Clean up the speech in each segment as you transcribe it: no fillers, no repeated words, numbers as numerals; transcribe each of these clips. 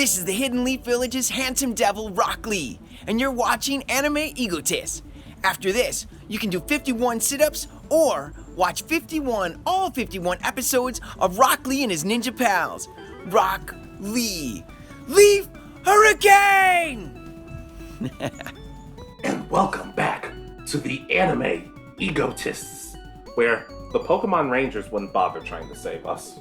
This is the Hidden Leaf Village's handsome devil, Rock Lee, and you're watching Anime Egotists. After this, you can do 51 sit-ups or watch all 51 episodes of Rock Lee and his ninja pals. Rock Lee. Leaf Hurricane! And welcome back to the Anime Egotists, where the Pokemon Rangers wouldn't bother trying to save us.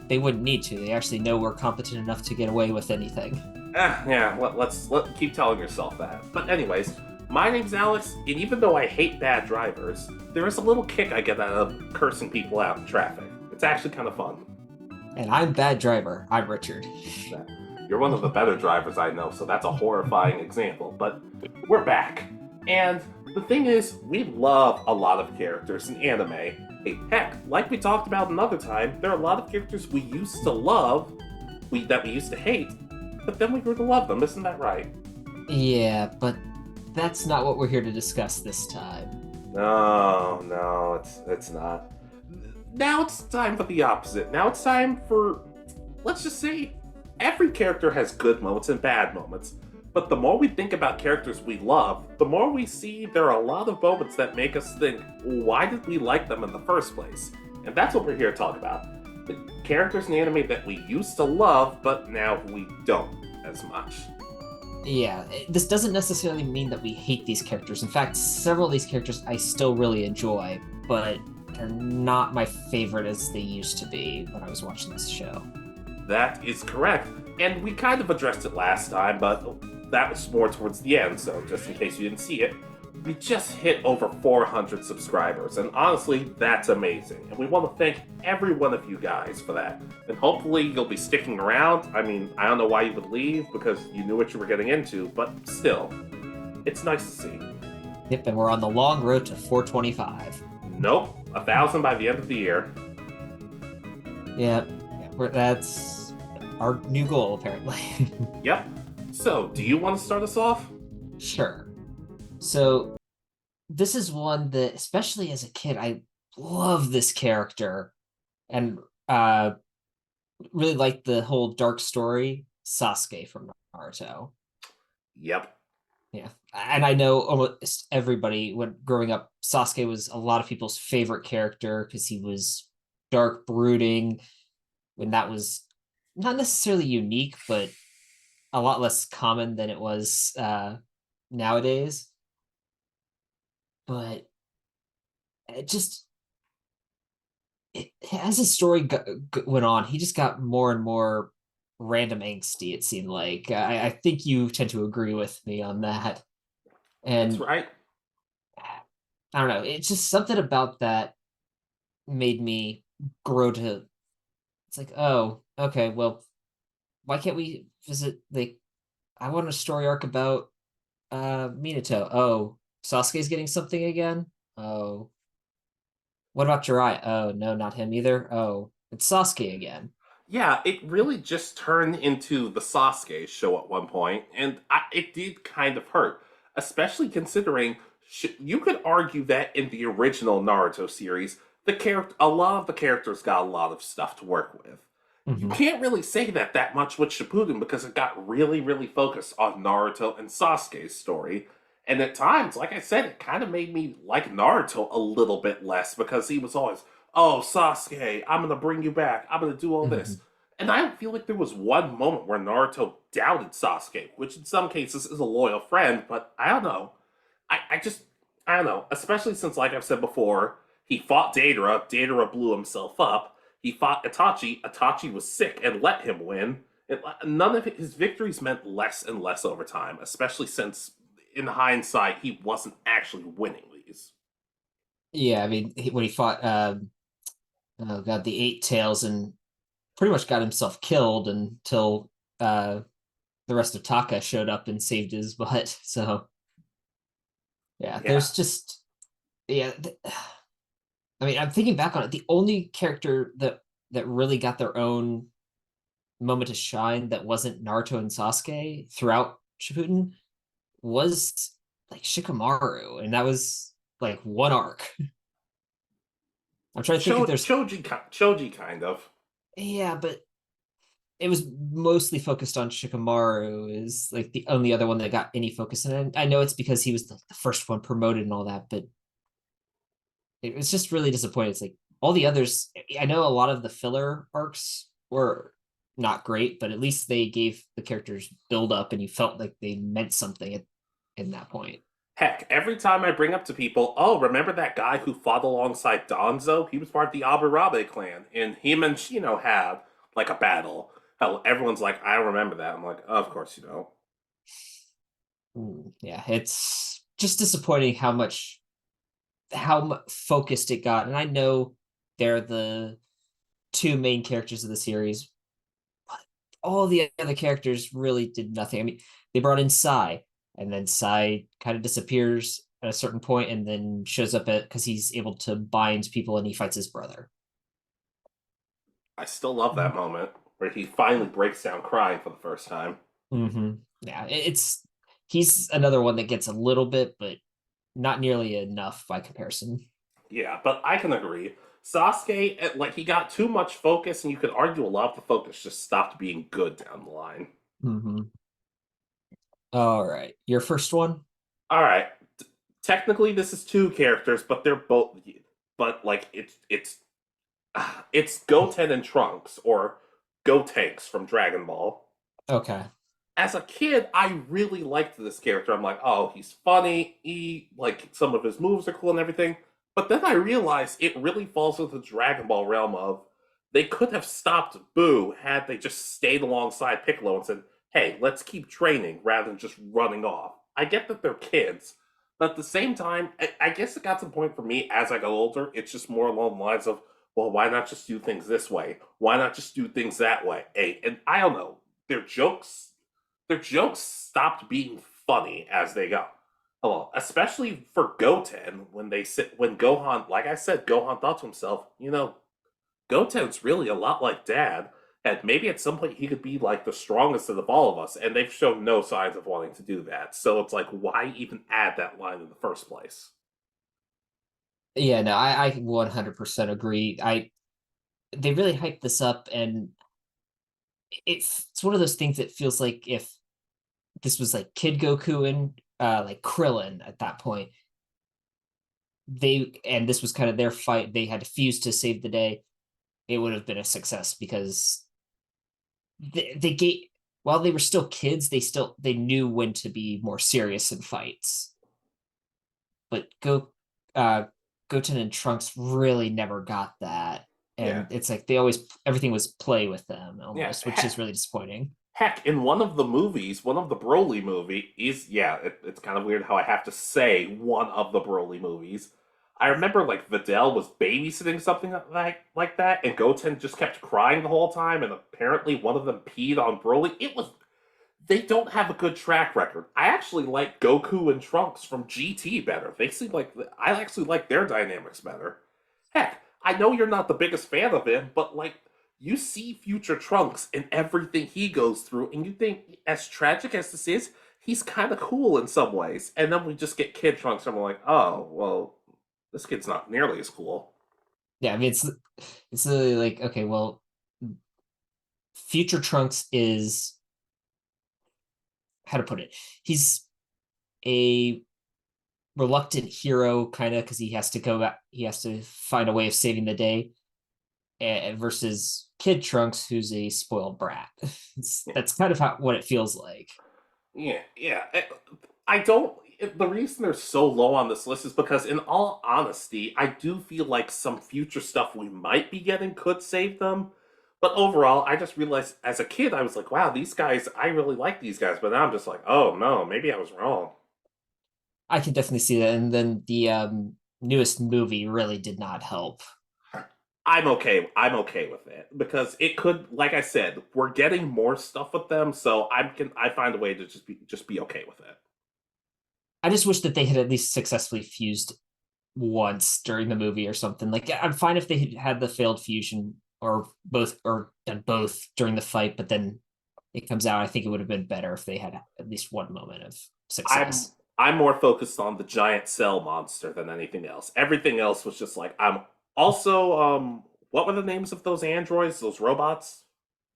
They wouldn't need to. They actually know we're competent enough to get away with anything. Let's keep telling yourself that. But anyways, my name's Alex, and even though I hate bad drivers, there is a little kick I get out of cursing people out in traffic. It's actually kind of fun. And I'm bad driver. I'm Richard. You're one of the better drivers I know, so that's a horrifying example. But we're back. And the thing is, we love a lot of characters in anime. Hey, heck, like we talked about another time, there are a lot of characters we used to love, that we used to hate, but then we grew to love them, isn't that right? Yeah, but that's not what we're here to discuss this time. No, it's not. Now it's time for the opposite. Now it's time for, let's just say, every character has good moments and bad moments. But the more we think about characters we love, the more we see there are a lot of moments that make us think, why did we like them in the first place? And that's what we're here to talk about. The characters in anime that we used to love, but now we don't as much. Yeah, this doesn't necessarily mean that we hate these characters. In fact, several of these characters I still really enjoy, but they're not my favorite as they used to be when I was watching this show. That is correct. And we kind of addressed it last time, but that was more towards the end, so just in case you didn't see it, we just hit over 400 subscribers, and honestly, that's amazing. And we want to thank every one of you guys for that. And hopefully you'll be sticking around. I mean, I don't know why you would leave, because you knew what you were getting into, but still, it's nice to see. Yep, and we're on the long road to 425. Nope, 1,000 by the end of the year. Yep, that's our new goal, apparently. Yep. So, do you want to start us off? Sure. So, this is one that, especially as a kid, I love this character and really like the whole dark story, Sasuke from Naruto. Yep. Yeah, and I know almost everybody, when growing up, Sasuke was a lot of people's favorite character because he was dark, brooding, when that was not necessarily unique, but a lot less common than it was nowadays. But as his story went on, he just got more and more random angsty, it seemed like. I think you tend to agree with me on that. And that's right. I don't know, it's just something about that made me grow to, it's like, oh, okay, well, why can't we visit, like, I want a story arc about Minato. Oh, Sasuke's getting something again? Oh. What about Jiraiya? Oh, no, not him either. Oh, it's Sasuke again. Yeah, it really just turned into the Sasuke show at one point, and it did kind of hurt, especially considering you could argue that in the original Naruto series, a lot of the characters got a lot of stuff to work with. You can't really say that much with Shippuden because it got really, really focused on Naruto and Sasuke's story. And at times, like I said, it kind of made me like Naruto a little bit less because he was always, oh, Sasuke, I'm going to bring you back. I'm going to do all this. And I don't feel like there was one moment where Naruto doubted Sasuke, which in some cases is a loyal friend, but I don't know. I don't know. Especially since, like I've said before, he fought Deidara blew himself up. He fought Itachi was sick and let him win. None of his victories meant less and less over time, especially since, in hindsight, he wasn't actually winning these. Yeah, I mean, when he fought, the Eight Tails and pretty much got himself killed until the rest of Taka showed up and saved his butt. So, yeah. There's just, yeah. I mean, I'm thinking back on it. The only character that really got their own moment to shine that wasn't Naruto and Sasuke throughout Shippuden was like Shikamaru, and that was like one arc. I'm trying to think if there's Choji kind of. Yeah, but it was mostly focused on Shikamaru is like the only other one that got any focus. And I know it's because he was the first one promoted and all that, but it was just really disappointing. It's like all the others, I know a lot of the filler arcs were not great, but at least they gave the characters build up and you felt like they meant something in that point. Heck, every time I bring up to people, oh, remember that guy who fought alongside Donzo? He was part of the Aburabe clan, and him and Shino had like a battle. Hell, everyone's like, I remember that. I'm like, oh, of course you don't. Yeah, it's just disappointing how focused it got. And I know they're the two main characters of the series, but all the other characters really did nothing. I mean, they brought in Sai, and then Sai kind of disappears at a certain point and then shows up because he's able to bind people and he fights his brother. I still love that moment where he finally breaks down crying for the first time. Mm-hmm. Yeah, it's he's another one that gets a little bit, but not nearly enough by comparison. Yeah, but I can agree. Sasuke, like, he got too much focus, and you could argue a lot of the focus just stopped being good down the line. Mm-hmm. All right, your first one. All right, technically this is two characters, but they're both. But like, it's Goten and Trunks, or Gotenks from Dragon Ball. Okay. As a kid, I really liked this character. I'm like, oh, he's funny. He like some of his moves are cool and everything. But then I realized it really falls into the Dragon Ball realm of they could have stopped Boo had they just stayed alongside Piccolo and said, "Hey, let's keep training rather than just running off." I get that they're kids, but at the same time, I guess it got to the point for me as I got older. It's just more along the lines of, well, why not just do things this way? Why not just do things that way? Hey, and I don't know. Their jokes stopped being funny as they go. Well, especially for Goten when Gohan, like I said, Gohan thought to himself, Goten's really a lot like Dad, and maybe at some point he could be like the strongest of all of us, and they've shown no signs of wanting to do that. So it's like, why even add that line in the first place? Yeah, no, I 100% agree. They really hyped this up, and it's one of those things that feels like if this was like Kid Goku and like Krillin at that point, and this was kind of their fight. They had to fuse to save the day. It would have been a success because they gave while they were still kids, they knew when to be more serious in fights. But uh Goten and Trunks really never got that. Yeah, And it's like they always everything was play with them yeah. almost, which is really disappointing. Heck, in one of the movies, one of the Broly movies, yeah, it's kind of weird how I have to say one of the Broly movies. I remember like Videl was babysitting something like that, and Goten just kept crying the whole time, and apparently one of them peed on Broly. They don't have a good track record. I actually like Goku and Trunks from GT better. They seem like I actually like their dynamics better. Heck, I know you're not the biggest fan of him, but like you see future Trunks and everything he goes through, and you think, as tragic as this is, he's kind of cool in some ways. And then we just get Kid Trunks, and we're like, oh, well, this kid's not nearly as cool. Yeah, I mean it's really like, okay, well, future Trunks is how to put it. He's a reluctant hero kind of because he has to find a way of saving the day versus Kid Trunks, who's a spoiled brat. That's kind of what it feels like. Yeah, yeah. I don't. The reason they're so low on this list is because, in all honesty, I do feel like some future stuff we might be getting could save them. But overall, I just realized as a kid, I was like, wow, these guys, I really like these guys. But now I'm just like, oh no, maybe I was wrong. I can definitely see that. And then the newest movie really did not help. I'm okay. I'm okay with it because it could, like I said, we're getting more stuff with them, so I find a way to just be okay with it. I just wish that they had at least successfully fused once during the movie or something. Like I'm fine if they had the failed fusion or done both during the fight, but then it comes out. I think it would have been better if they had at least one moment of I'm success. I'm more focused on the giant cell monster than anything else. Everything else was just like I'm also what were the names of those androids, those robots?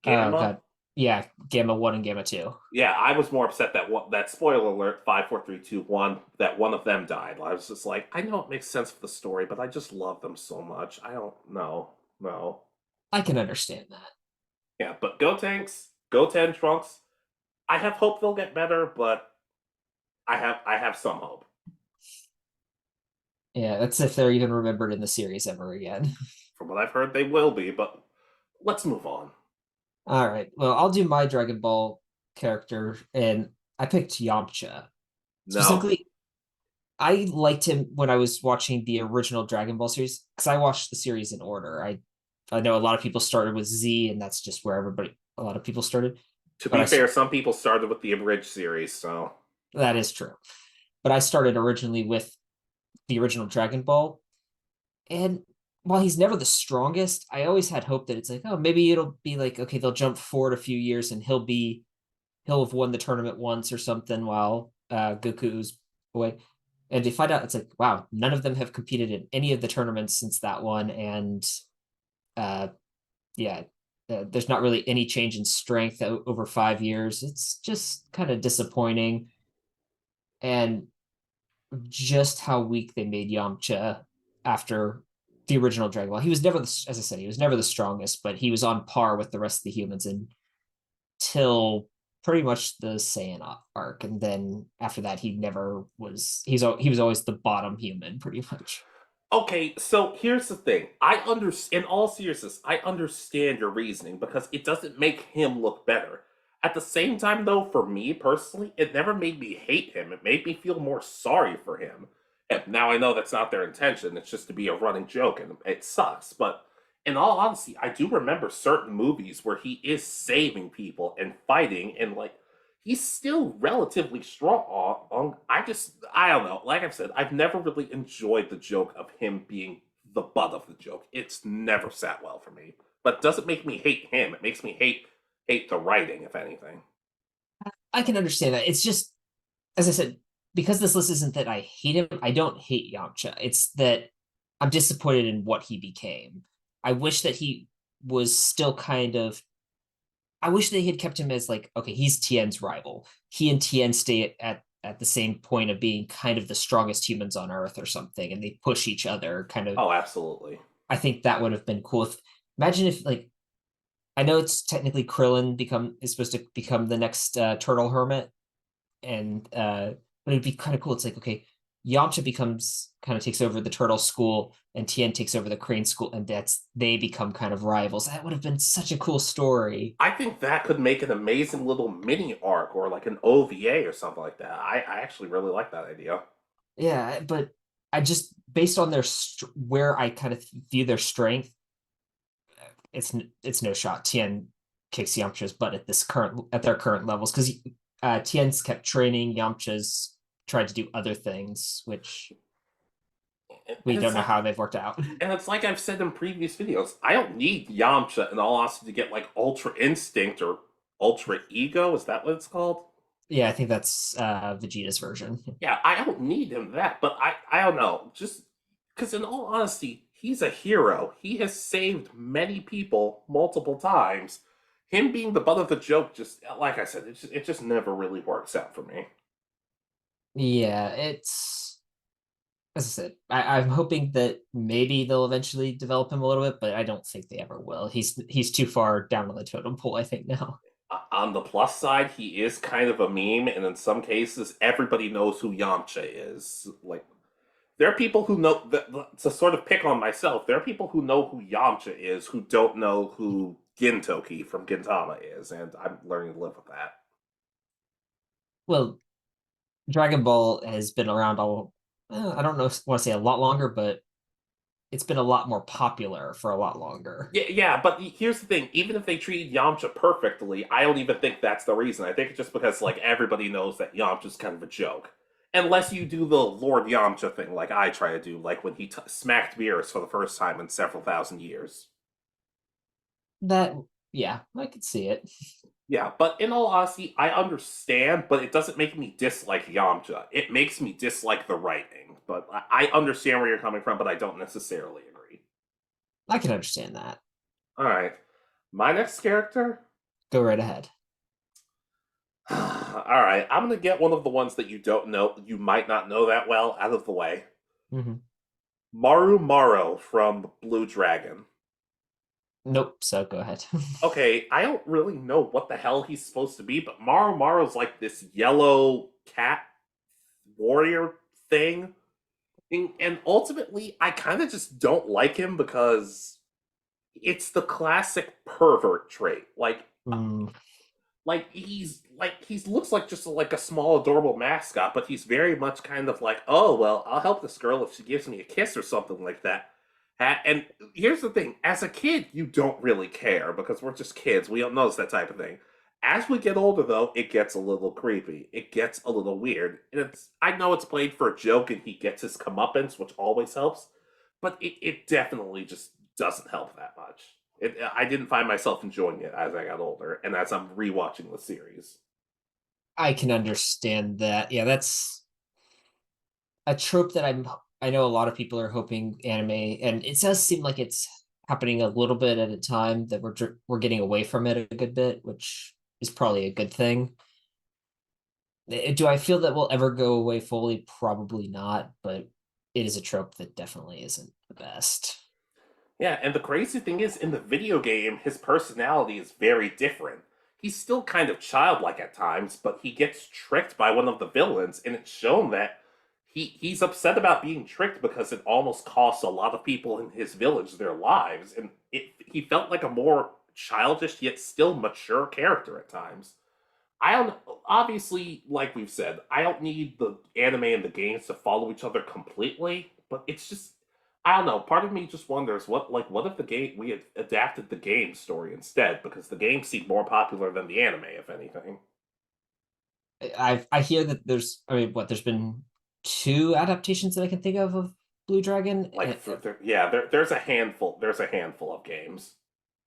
Oh Gamma? god, Yeah, Gamma 1 and Gamma 2. Yeah, I was more upset that that spoiler alert 54321 that one of them died. I was just like, I know it makes sense for the story, but I just love them so much. I don't know. No. I can understand that. Yeah, but go Tanks, go Ten Trunks. I have hope they'll get better, but I have some hope. Yeah, that's if they're even remembered in the series ever again. From what I've heard, they will be, but let's move on. All right. Well, I'll do my Dragon Ball character, and I picked Yamcha. No. Specifically, I liked him when I was watching the original Dragon Ball series because I watched the series in order. I know a lot of people started with Z, and that's just where a lot of people started. To But be fair, some people started with the abridged series, so that is true. But I started originally with the original Dragon Ball, and while he's never the strongest, I always had hope that it's like, oh, maybe it'll be like, okay, they'll jump forward a few years and he'll have won the tournament once or something while Goku's away. And to find out, it's like, wow, none of them have competed in any of the tournaments since that one, and uh, yeah, there's not really any change in strength over 5 years. It's just kind of disappointing, and just how weak they made Yamcha after the original Dragon Ball. He was never, as I said, he was never the strongest, but he was on par with the rest of the humans until pretty much the Saiyan arc, and then after that, he never was. He was always the bottom human, pretty much. okay, so here's the thing. I understand, in all seriousness, I understand your reasoning because it doesn't make him look better. At the same time, though, for me personally, it never made me hate him. It made me feel more sorry for him. And now I know that's not their intention. It's just to be a running joke, and it sucks. But in all honesty, I do remember certain movies where he is saving people and fighting, and like he's still relatively strong. I don't know. Like I've said, I've never really enjoyed the joke of him being the butt of the joke. It's never sat well for me. But it doesn't make me hate him. It makes me hate the writing, if anything. I can understand that. It's just, as I said, because this list isn't that I hate him. I don't hate Yamcha. It's that I'm disappointed in what he became. I wish that he was still kind of. I wish they had kept him as like, okay, he's Tien's rival. He and Tien stay at the same point of being kind of the strongest humans on Earth or something, and they push each other. Kind of, Oh, absolutely. I think that would have been cool. Imagine if like I know it's technically Krillin become is supposed to become the next turtle hermit, and but it'd be kind of cool. It's like, okay, Yamcha becomes kind of takes over the turtle school, and Tien takes over the crane school, and they become kind of rivals. That would have been such a cool story. I think that could make an amazing little mini arc or like an OVA or something like that. I actually really like that idea. Yeah, but I just based on where I kind of view their strength, it's no shot. Tien kicks Yamcha's butt at their current levels because Tien's kept training. Yamcha's tried to do other things, which we And don't it's know like how they've worked out. And it's like I've said in previous videos, I don't need Yamcha in all honesty to get like Ultra Instinct or Ultra Ego. Is that what it's called? Yeah, I think that's Vegeta's version. Yeah, I don't need him that, but I don't know. Just because in all honesty, he's a hero. He has saved many people multiple times. Him being the butt of the joke, just like I said, it just never really works out for me. Yeah, it's as I said, I'm hoping that maybe they'll eventually develop him a little bit, but I don't think they ever will. He's too far down on the totem pole, I think now. On the plus side, he is kind of a meme, and in some cases, everybody knows who Yamcha is. Like, there are people who know to sort of pick on myself. There are people who know who Yamcha is who don't know who Gintoki from Gintama is, and I'm learning to live with that. Well, Dragon Ball has been around I don't know, want to say a lot longer, but it's been a lot more popular for a lot longer. Yeah, but here's the thing: even if they treated Yamcha perfectly, I don't even think that's the reason. I think it's just because like everybody knows that Yamcha's kind of a joke. Unless you do the Lord Yamcha thing, like I try to do, like when he smacked Beerus for the first time in several thousand years. That, yeah, I could see it. Yeah, but in all honesty, I understand, but it doesn't make me dislike Yamcha. It makes me dislike the writing. But I understand where you're coming from, but I don't necessarily agree. I can understand that. All right, my next character. Go right ahead. All right, I'm gonna get one of the ones that you don't know, you might not know that well, out of the way. Hmm. Maru Maro from Blue Dragon. Nope. So go ahead. Okay, I don't really know what the hell he's supposed to be, but Maru Maro's like this yellow cat warrior thing. And ultimately, I kind of just don't like him because it's the classic pervert trait. Mm, He's looks like just like a small adorable mascot, but he's very much kind of like, oh well, I'll help this girl if she gives me a kiss or something like that. And here's the thing: as a kid, you don't really care because we're just kids. We don't notice that type of thing. As we get older, though, it gets a little creepy. It gets a little weird. And I know it's played for a joke, and he gets his comeuppance, which always helps, but it definitely just doesn't help that much. I didn't find myself enjoying it as I got older, and as I'm rewatching the series. I can understand that. Yeah, that's a trope that I know a lot of people are hoping anime, and it does seem like it's happening a little bit at a time that we're getting away from it a good bit, which is probably a good thing. Do I feel that will ever go away fully? Probably not, but it is a trope that definitely isn't the best. Yeah, and the crazy thing is, in the video game, his personality is very different. He's still kind of childlike at times, but he gets tricked by one of the villains, and it's shown that he's upset about being tricked because it almost costs a lot of people in his village their lives, and he felt like a more childish yet still mature character at times. I don't obviously, like we've said, I don't need the anime and the games to follow each other completely, but it's just I don't know. Part of me just wonders what if the game we had adapted the game story instead because the game seemed more popular than the anime, if anything. I hear that there's, I mean, what, there's been two adaptations that I can think of Blue Dragon. There's a handful. There's a handful of games.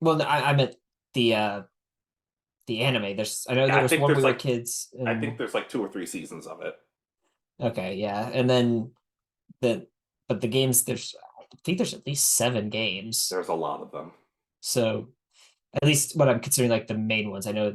Well, no, I meant the anime. There's, I know Yeah, there was one we were kids, I think and there's like 2 or 3 seasons of it. okay, yeah, and then the but the games, there's, I think there's at least 7 games. There's a lot of them. So at least what I'm considering like the main ones, I know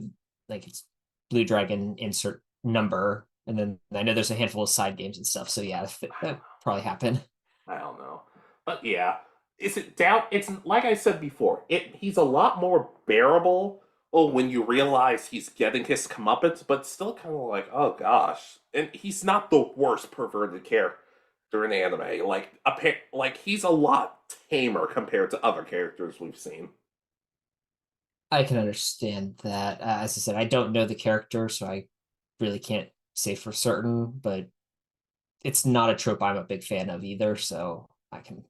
like it's Blue Dragon insert number, and then I know there's a handful of side games and stuff. So yeah, that probably happened. I don't know. But yeah, is it down? It's like I said before. He's a lot more bearable. Oh, when you realize he's getting his comeuppance, but still kind of like, oh gosh. And he's not the worst perverted character in anime. Like he's a lot tamer compared to other characters we've seen. I can understand that. As I said, I don't know the character, so I really can't say for certain, but it's not a trope I'm a big fan of either. So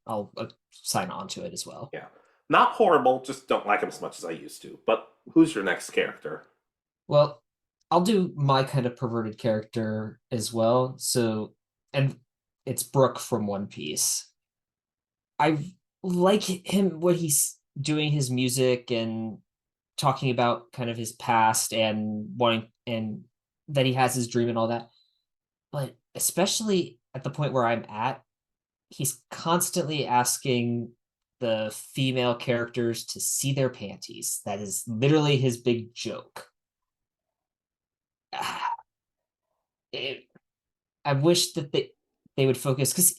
I'll sign on to it as well. Yeah, not horrible. Just don't like him as much as I used to. But who's your next character? Well, I'll do my kind of perverted character as well. So, and it's Brooke from One Piece. I like him when he's doing his music and talking about kind of his past and wanting and that he has his dream and all that. But especially at the point where I'm at, he's constantly asking the female characters to see their panties. That is literally his big joke. It, I wish that they would focus because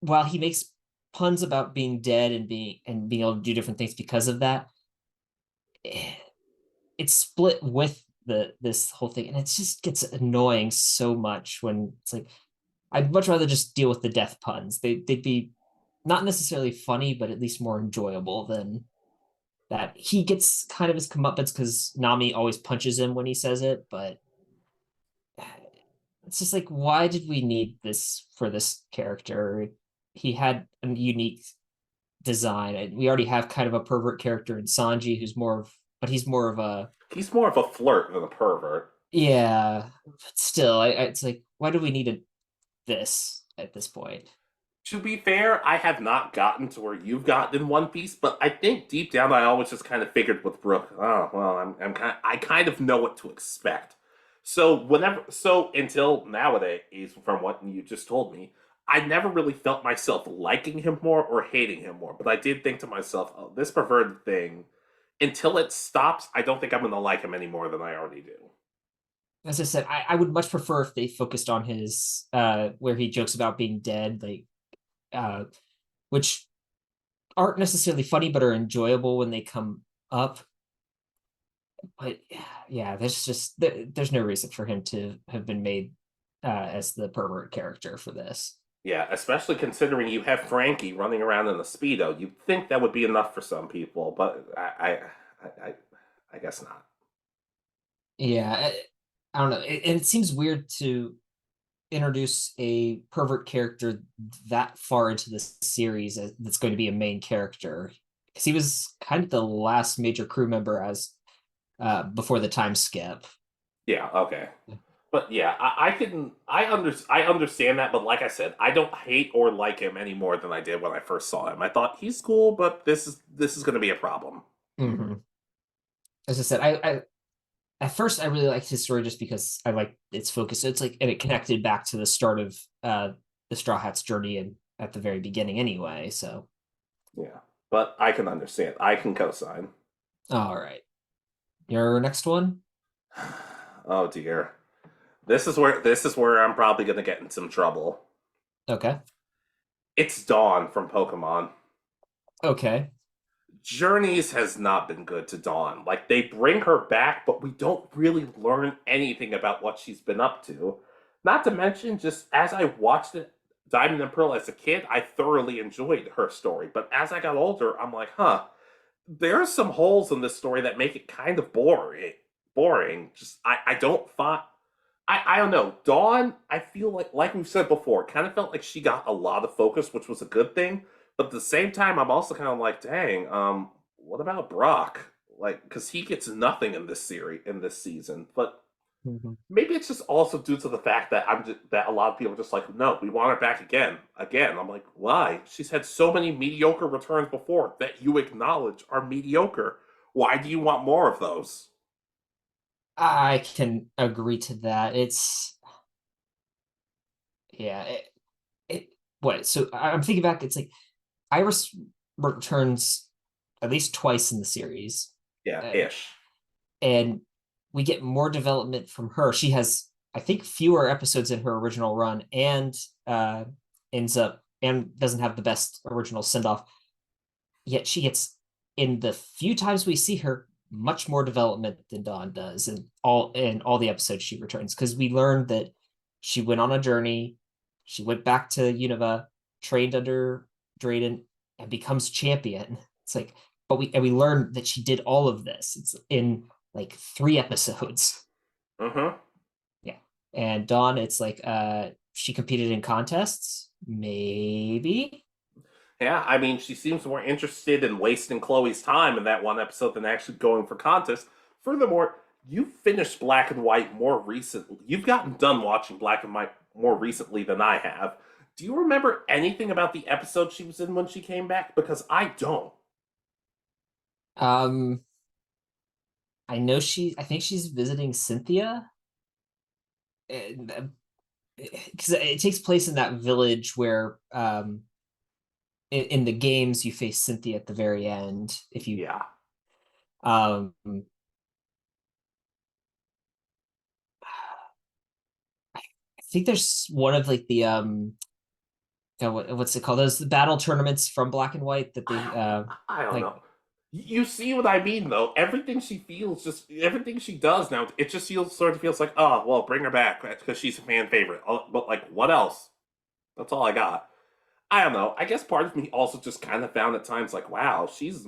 while he makes puns about being dead and being able to do different things because of that, it's split with this whole thing, and it just gets annoying so much when it's like I'd much rather just deal with the death puns. They'd be not necessarily funny, but at least more enjoyable than that. He gets kind of his comeuppance because Nami always punches him when he says it, but it's just like, why did we need this for this character? He had a unique design. We already have kind of a pervert character in Sanji, who's more of, but he's more of a, He's more of a flirt than a pervert. yeah. But still, it's like, why do we need this at this point? To be fair, I have not gotten to where you've gotten in One Piece, but I think deep down I always just kind of figured with Brook, oh well, I kind of know what to expect. So until nowadays, from what you just told me, I never really felt myself liking him more or hating him more. But I did think to myself, oh, this perverted thing until it stops, I don't think I'm gonna like him any more than I already do. As I said, I would much prefer if they focused on his where he jokes about being dead, like uh which aren't necessarily funny but are enjoyable when they come up. But yeah, there's no reason for him to have been made as the pervert character for this. Yeah, especially considering you have Frankie running around in a speedo, you'd think that would be enough for some people, but I guess not. Yeah, I don't know. It seems weird to introduce a pervert character that far into the series that's going to be a main character, because he was kind of the last major crew member as before the time skip. Yeah, okay. But yeah, I understand that, but like I said, I don't hate or like him any more than I did when I first saw him. I thought he's cool, but this is going to be a problem. Mm-hmm. As I said, I at first I really liked his story just because I like its focus. It's like, and it connected back to the start of the Straw Hat's journey and at the very beginning anyway. So Yeah, but I can understand. I can co-sign. all right, your next one. Oh dear. This is where I'm probably going to get in some trouble. Okay. It's Dawn from Pokemon. Okay. Journeys has not been good to Dawn. Like, they bring her back, but we don't really learn anything about what she's been up to. Not to mention, just as I watched it, Diamond and Pearl as a kid, I thoroughly enjoyed her story. But as I got older, I'm like, huh, there are some holes in this story that make it kind of boring. Boring. Just I don't find I don't know. Dawn, I feel like we've said before, kind of felt like she got a lot of focus, which was a good thing. But at the same time, I'm also kind of like, dang, what about Brock? Like, because he gets nothing in this series in this season. But Mhm. maybe it's just also due to the fact that that a lot of people are just like, no, we want her back again, again. I'm like, why? She's had so many mediocre returns before that you acknowledge are mediocre. Why do you want more of those? I can agree to that. It's yeah. It what? So I'm thinking back. It's like Iris returns at least twice in the series, Yeah, uh, ish. and we get more development from her. She has, I think, fewer episodes in her original run, and ends up and doesn't have the best original send off. Yet she gets, in the few times we see her, much more development than Dawn does, and all the episodes she returns, because we learned that she went on a journey, she went back to Unova, trained under Drayden, and becomes champion. It's like, but we learned that she did all of this. It's in like 3 episodes. Mm-hmm. Yeah. And Dawn, it's like she competed in contests, maybe. Yeah, I mean, she seems more interested in wasting Chloe's time in that one episode than actually going for contests. Furthermore, you finished Black and White more recently. You've gotten done watching Black and White more recently than I have. Do you remember anything about the episode she was in when she came back? Because I don't. Um I think she's visiting Cynthia, because it takes place in that village where in the games you face Cynthia at the very end. If you Yeah. um I think there's one of like the what's it called? Those the battle tournaments from Black and White that they I don't like. know. You see what I mean, though. Everything she feels, just everything she does now, it just feels like, oh, well, bring her back because she's a fan favorite. But like, what else? That's all I got. I don't know. I guess part of me also just kind of found at times like, wow, she's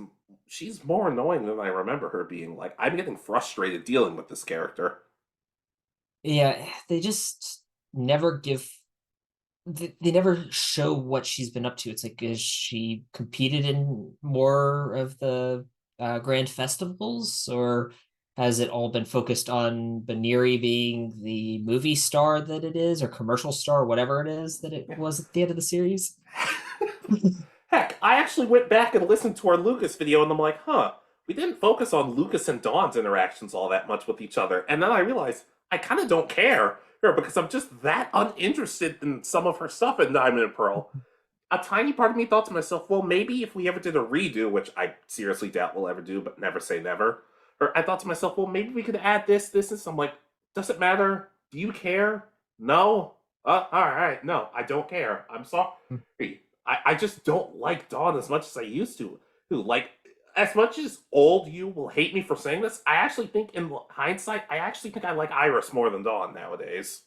more annoying than I remember her being. Like, I'm getting frustrated dealing with this character. Yeah, they just never give they never show what she's been up to. It's like, is she competed in more of the grand festivals, or has it all been focused on Baniri being the movie star that it is, or commercial star, whatever it is that it Yeah. was at the end of the series? Heck, I actually went back and listened to our Lucas video, and I'm like, huh, we didn't focus on Lucas and Dawn's interactions all that much with each other. And then I realized I kind of don't care here because I'm just that uninterested in some of her stuff in Diamond and Pearl. a tiny part of me thought to myself, well, maybe if we ever did a redo, which I seriously doubt we'll ever do, but never say never. Or I thought to myself, well, maybe we could add this, this, and I'm like, does it matter? Do you care? No. All right. No, I don't care. I'm sorry. I just don't like Dawn as much as I used to. Who like as much as old you will hate me for saying this, I actually think in hindsight, I actually think I like Iris more than Dawn nowadays.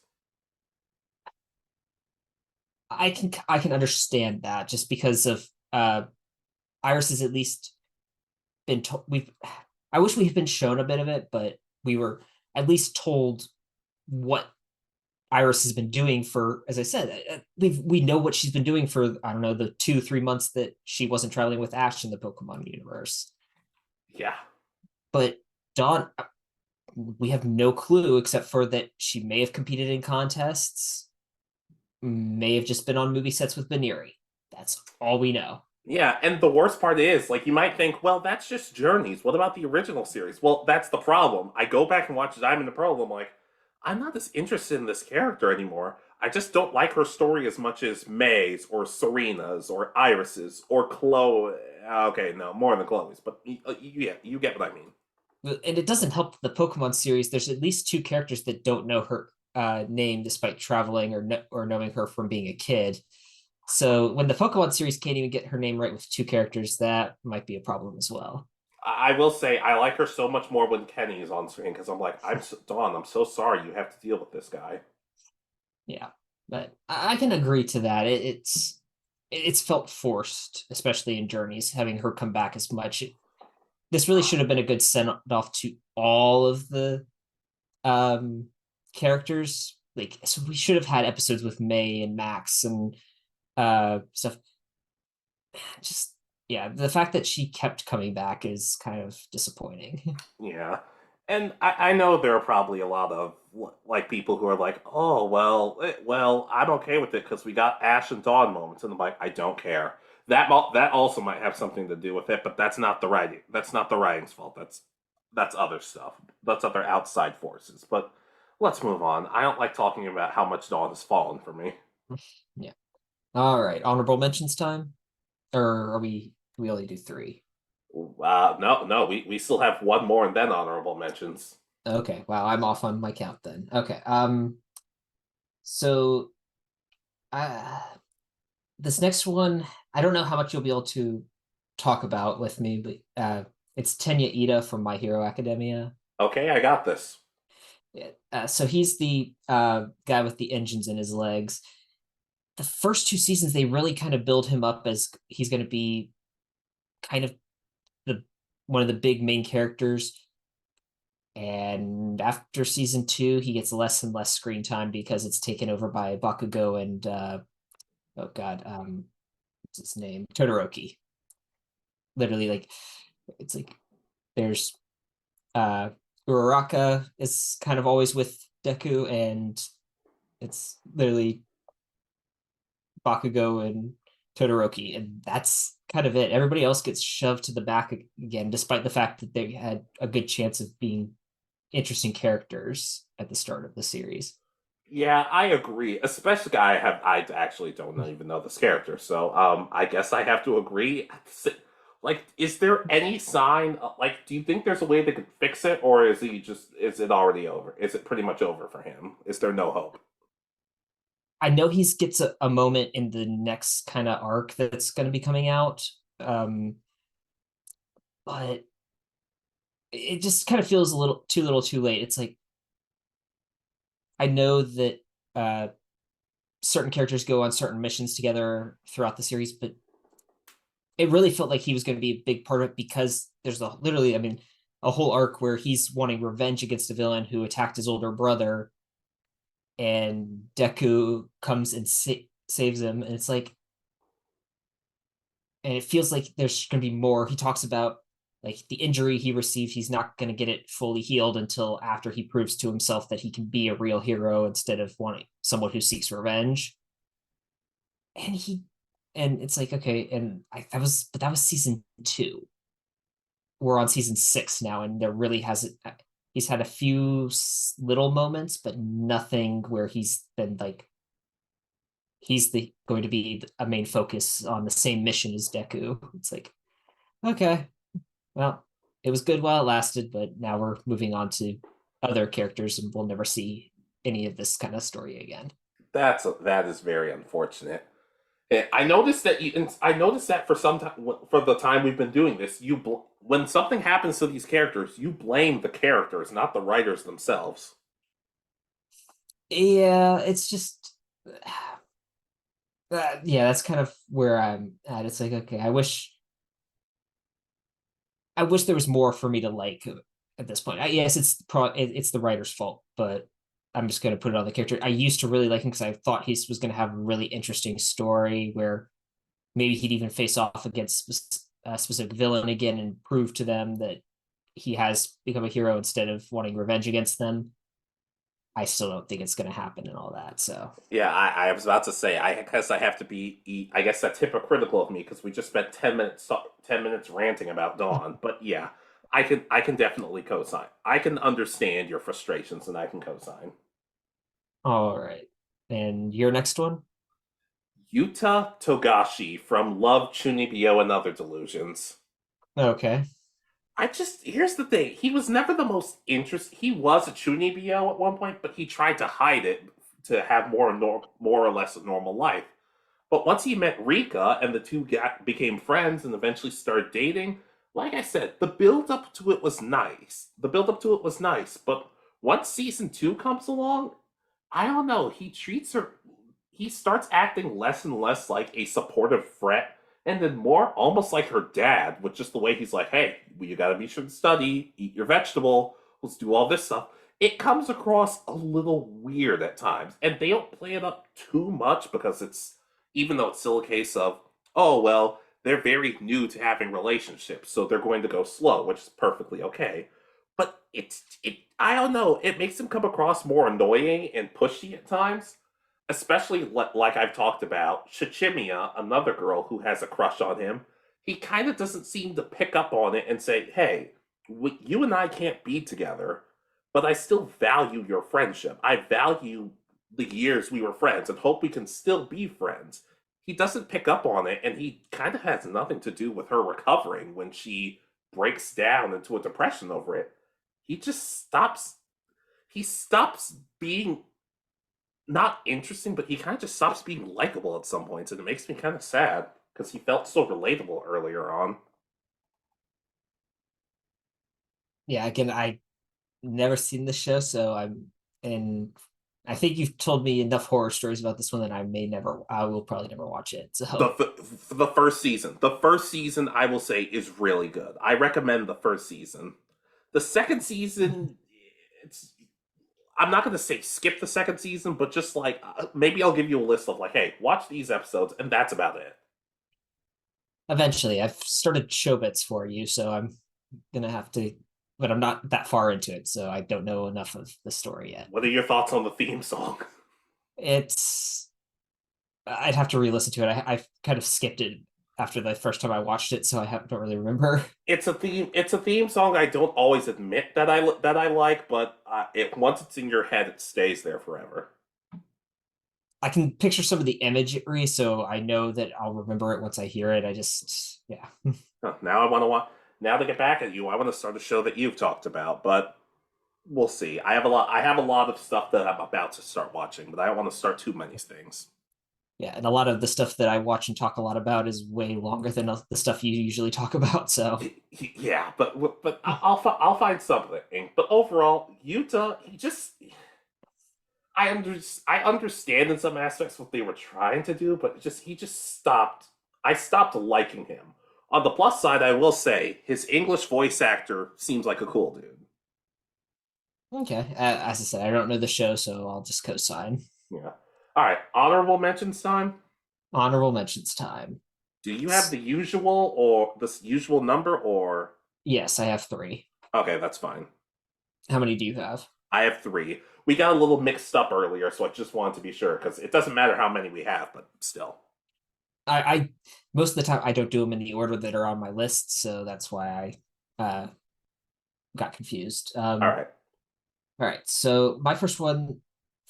I can understand that just because of Iris has at least been told we've I wish we had been shown a bit of it, but we were at least told what Iris has been doing for, as I said, we know what she's been doing for, I don't know, the 2-3 months that she wasn't traveling with Ash in the Pokemon universe. Yeah. But Dawn, we have no clue except for that she may have competed in contests, may have just been on movie sets with Baniri. That's all we know. Yeah, and the worst part is, like, you might think, well, that's just Journeys. What about the original series? Well, that's the problem. I go back and watch Diamond and Pearl, and I'm like, I'm not as interested in this character anymore. I just don't like her story as much as May's, or Serena's, or Iris's, or Chloe. Okay, no, more than Chloe's, but yeah, you get what I mean. And it doesn't help the Pokemon series. There's at least two characters that don't know her name despite traveling or knowing her from being a kid. So when the Pokemon series can't even get her name right with two characters, that might be a problem as well. I will say I like her so much more when Kenny is on screen because I'm like, Dawn, I'm so sorry you have to deal with this guy. Yeah, but I can agree to that. It's felt forced, especially in Journeys, having her come back as much. This really should have been a good send off to all of the um characters. Like, so we should have had episodes with May and Max and stuff. Just, yeah, the fact that she kept coming back is kind of disappointing. Yeah. And I know there are probably a lot of like people who are like, oh well, I'm okay with it because we got Ash and Dawn moments, and I'm like, I don't care. That also might have something to do with it, but that's not the writing. That's not the writing's fault. That's other stuff. That's other outside forces. But let's move on. I don't like talking about how much Dawn has fallen for me. Yeah. All right, honorable mentions time, or are we only do three? No, we still have one more and then honorable mentions. Okay, wow, I'm off on my count then. Okay, so uh, this next one, I don't know how much you'll be able to talk about with me, but it's Tenya Ida from My Hero Academia. Okay, I got this. Yeah, so he's the guy with the engines in his legs. The first two seasons, they really kind of build him up as he's going to be kind of the one of the big main characters. And after season 2, he gets less and less screen time because it's taken over by Bakugo and oh god, what's his name? Todoroki. Literally, like, it's like there's uh Uraraka is kind of always with Deku, and it's literally Bakugo and Todoroki, and that's kind of it. Everybody else gets shoved to the back again, despite the fact that they had a good chance of being interesting characters at the start of the series. Yeah, I agree. Especially I actually don't even know this character, so I guess I have to agree. Like, is there any sign? Like, do you think there's a way they could fix it, or is it already over? Is it pretty much over for him? Is there no hope? I know he gets a moment in the next kind of arc that's going to be coming out, um, but it just kind of feels a little too late. It's like, I know that certain characters go on certain missions together throughout the series, but it really felt like he was going to be a big part of it because there's literally, I mean, a whole arc where he's wanting revenge against a villain who attacked his older brother, and Deku comes and saves him, and it's like, and it feels like there's going to be more. He talks about like the injury he received, he's not going to get it fully healed until after he proves to himself that he can be a real hero instead of wanting someone who seeks revenge. And it's like, okay, and that was season 2. We're on season 6 now, and there really hasn't. He's had a few little moments, but nothing where he's been like he's the going to be a main focus on the same mission as Deku. It's like, okay, well, it was good while it lasted, but now we're moving on to other characters, and we'll never see any of this kind of story again. That is very unfortunate. I noticed that I noticed that for some time, for the time we've been doing this, when something happens to these characters, you blame the characters, not the writers themselves. Yeah, it's just yeah, that's kind of where I'm at. It's like, okay, I wish there was more for me to like at this point. Yes, it's the writer's fault, but I'm just going to put it on the character. I used to really like him because I thought he was going to have a really interesting story where maybe he'd even face off against a specific villain again and prove to them that he has become a hero instead of wanting revenge against them. I still don't think it's going to happen and all that. So Yeah, I was about to say, I guess I have to be. I guess that's hypocritical of me because we just spent 10 minutes ranting about Dawn. But yeah, I can definitely co-sign. I can understand your frustrations, and I can co-sign. all right, and your next one. Yuta Togashi from Love Chunibyo and Other Delusions. Okay. Here's the thing. He was never the most interest. He was a Chunibyo at one point, but he tried to hide it to have more or less a normal life. But once he met Rika and the two became friends and eventually started dating, like I said, the build up to it was nice. But once season 2 comes along, I don't know. He starts acting less and less like a supportive friend, and then more almost like her dad, with just the way he's like, hey, well, you gotta be sure to study, eat your vegetable, let's do all this stuff. It comes across a little weird at times, and they don't play it up too much because even though it's still a case of, oh, well, they're very new to having relationships, so they're going to go slow, which is perfectly okay. But I don't know, it makes him come across more annoying and pushy at times, especially like I've talked about, Shichimiya, another girl who has a crush on him. He kind of doesn't seem to pick up on it and say, hey, you and I can't be together, but I still value your friendship. I value the years we were friends and hope we can still be friends. He doesn't pick up on it, and he kind of has nothing to do with her recovering when she breaks down into a depression over it. He just stops. He stops being not interesting, but he kind of just stops being likable at some points, and it makes me kind of sad because he felt so relatable earlier on. Yeah, again, I never seen the show, so and I think you've told me enough horror stories about this one that I will probably never watch it. So The first season, I will say, is really good. I recommend the first season. The second season, it's I'm not going to say skip the second season, but just like maybe I'll give you a list of like, hey, watch these episodes, and that's about it. eventually, I've started Showbits for you, so I'm gonna have to, but I'm not that far into it, so I don't know enough of the story yet. What are your thoughts on the theme song? It's I'd have to re-listen to it. I kind of skipped it after the first time I watched it, so don't really remember. It's a theme. It's a theme song. I don't always admit that I like, but once it's in your head, it stays there forever. I can picture some of the imagery, so I know that I'll remember it once I hear it. Yeah. Huh, now I want to watch. Now to get back at you, I want to start a show that you've talked about, but we'll see. I have a lot. I have a lot of stuff that I'm about to start watching, but I don't want to start too many things. Yeah, and a lot of the stuff that I watch and talk a lot about is way longer than the stuff you usually talk about. So Yeah, but I'll find something. But overall, Yuta, I understand in some aspects what they were trying to do, but he just stopped. I stopped liking him. On the plus side, I will say his English voice actor seems like a cool dude. okay, as I said, I don't know the show, so I'll just co-sign. Yeah. All right. Honorable mentions time. Honorable mentions time. Do you have the usual or this usual number or? Yes, I have three. Okay, that's fine. How many do you have? I have three. We got a little mixed up earlier, so I just wanted to be sure because it doesn't matter how many we have, but still. I most of the time I don't do them in the order that are on my list, so that's why I got confused. All right. All right. So my first one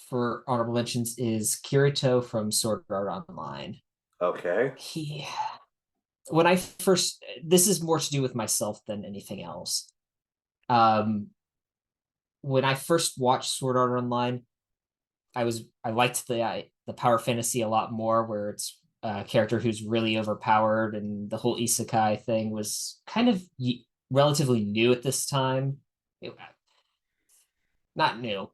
for honorable mentions is Kirito from Sword Art Online. Okay. He when I first this is more to do with myself than anything else. Um when I first watched Sword Art Online, I liked the power fantasy a lot more, where it's a character who's really overpowered, and the whole isekai thing was kind of relatively new at this time. It, not new.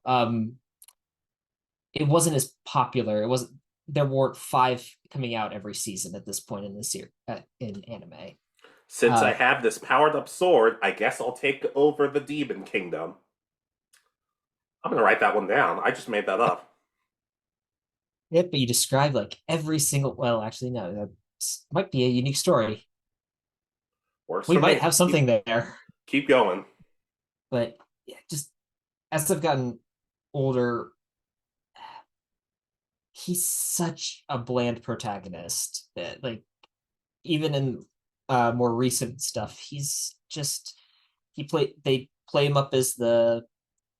It wasn't as popular. It wasn't. There weren't five coming out every season at this point in this year in anime. Since I Uh, have this powered up sword, I guess I'll take over the Demon Kingdom. I'm gonna write that one down. I just made that up. yeah, but you describe like every single. Well, actually, no, that might be a unique story. Works We for might me. have something there, Keep going. but yeah, just as I've gotten older, he's such a bland protagonist that like even in more recent stuff, he's just they play him up as the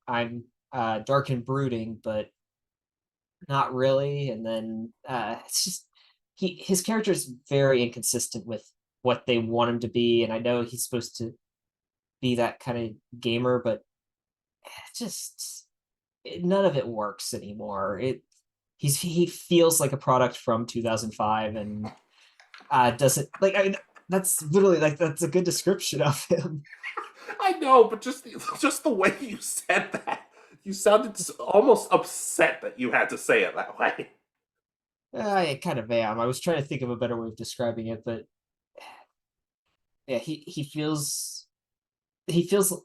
I'm dark and brooding, but not really. And then it's just his character is very inconsistent with what they want him to be. And I know he's supposed to be that kind of gamer, but just none of it works anymore. He feels like a product from 2005, and doesn't like. I mean, that's literally like that's a good description of him. I know, but just the way you said that, you sounded almost upset that you had to say it that way. I kind of am. I was trying to think of a better way of describing it, but yeah, he feels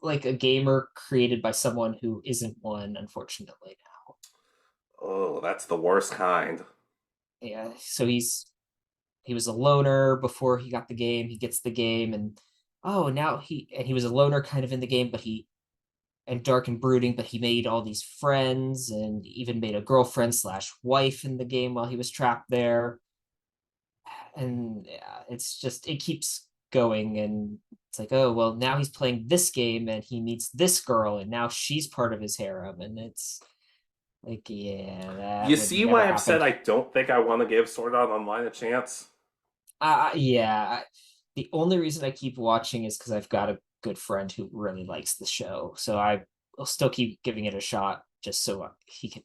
like a gamer created by someone who isn't one, unfortunately. Oh, that's the worst kind. Yeah, so he was a loner before he got the game. He gets the game, and oh, now he was a loner kind of in the game, but he and dark and brooding, but he made all these friends and even made a girlfriend slash wife in the game while he was trapped there. And yeah, it's just it keeps going, and it's like, oh well, now he's playing this game and he meets this girl, and now she's part of his harem, and it's like, yeah, You that would see never why I've said happen. I don't think I want to give Sword Art Online a chance? Yeah, the only reason I keep watching is because I've got a good friend who really likes the show, so I will still keep giving it a shot just so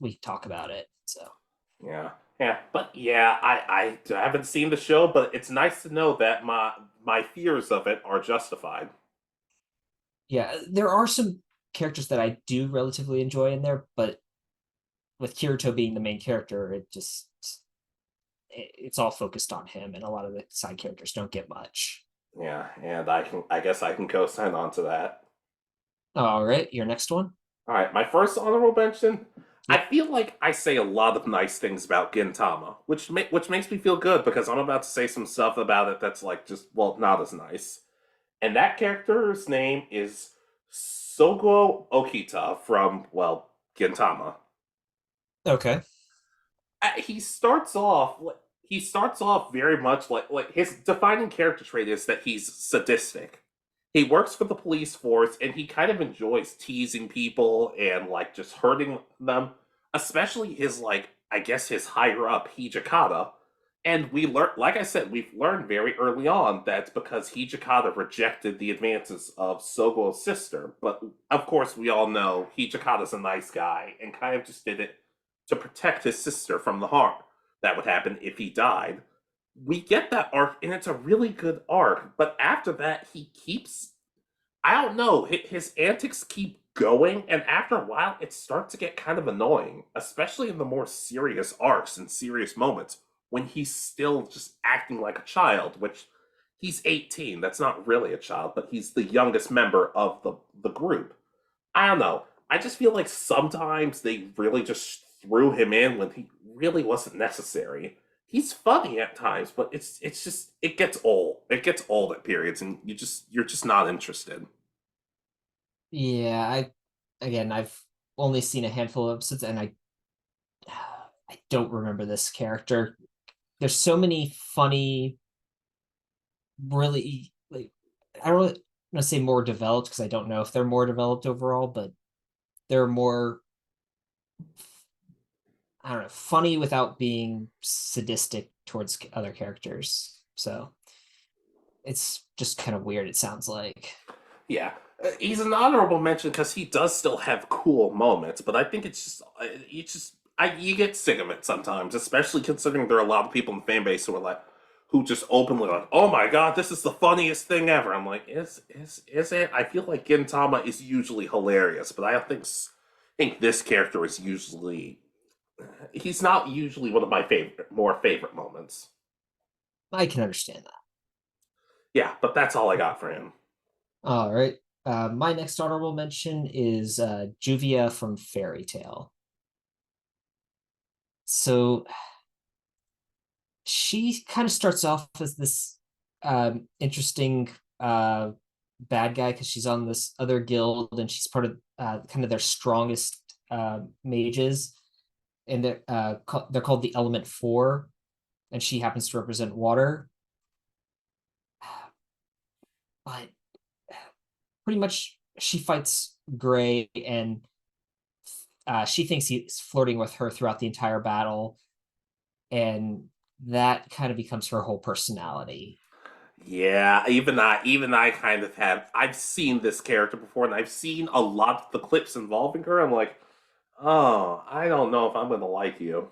we can talk about it. So Yeah, yeah, but yeah, I haven't seen the show, but it's nice to know that my fears of it are justified. yeah, there are some characters that I do relatively enjoy in there, but with Kirito being the main character, it's all focused on him, and a lot of the side characters don't get much. Yeah, and I guess I can co-sign on to that. All right, your next one. All right, my first honorable mention. I Yep. feel like I say a lot of nice things about Gintama, which makes me feel good because I'm about to say some stuff about it that's like just well not as nice. And that character's name is Sogo Okita from well Gintama. Okay. He starts off he starts off very much like his defining character trait is that he's sadistic. He works for the police force and he kind of enjoys teasing people and like just hurting them, especially his like I guess his higher up Hijikata. And we learn, like I said, we've learned very early on that's because Hijikata rejected the advances of Sogo's sister. But of course, we all know Hijikata's a nice guy and kind of just did it to protect his sister from the harm that would happen if he died. We get that arc, and it's a really good arc. But after that, he keeps. I don't know. His antics keep going, and after a while, it starts to get kind of annoying, especially in the more serious arcs and serious moments when he's still just acting like a child, which he's 18. That's not really a child, but he's the youngest member of the group. I don't know. I just feel like sometimes they really just threw him in when he really wasn't necessary. He's funny at times, but it's just it gets old. It gets old at periods, and you're just not interested. Yeah, I've only seen a handful of episodes, and I don't remember this character. There's so many funny, really like I don't really want to say more developed because I don't know if they're more developed overall, but they're more I don't know, funny without being sadistic towards other characters. So it's just kind of weird, it sounds like. Yeah. He's an honorable mention because he does still have cool moments, but I think it's just you get sick of it sometimes, especially considering there are a lot of people in the fan base who are like who just openly like, oh my god, this is the funniest thing ever. I'm like, is it? I feel like Gintama is usually hilarious, but I don't think this character is usually he's not usually one of my favorite moments. I can understand that. Yeah, but that's all I got for him. All right. My next honorable mention is Juvia from Fairy Tale. So she kind of starts off as this interesting bad guy because she's on this other guild and she's part of kind of their strongest mages, and they're called the Element Four, and she happens to represent water. But pretty much, she fights Gray, and she thinks he's flirting with her throughout the entire battle, and that kind of becomes her whole personality. Yeah, even I kind of have. I've seen this character before, and I've seen a lot of the clips involving her. I'm like, oh, I don't know if I'm gonna like you.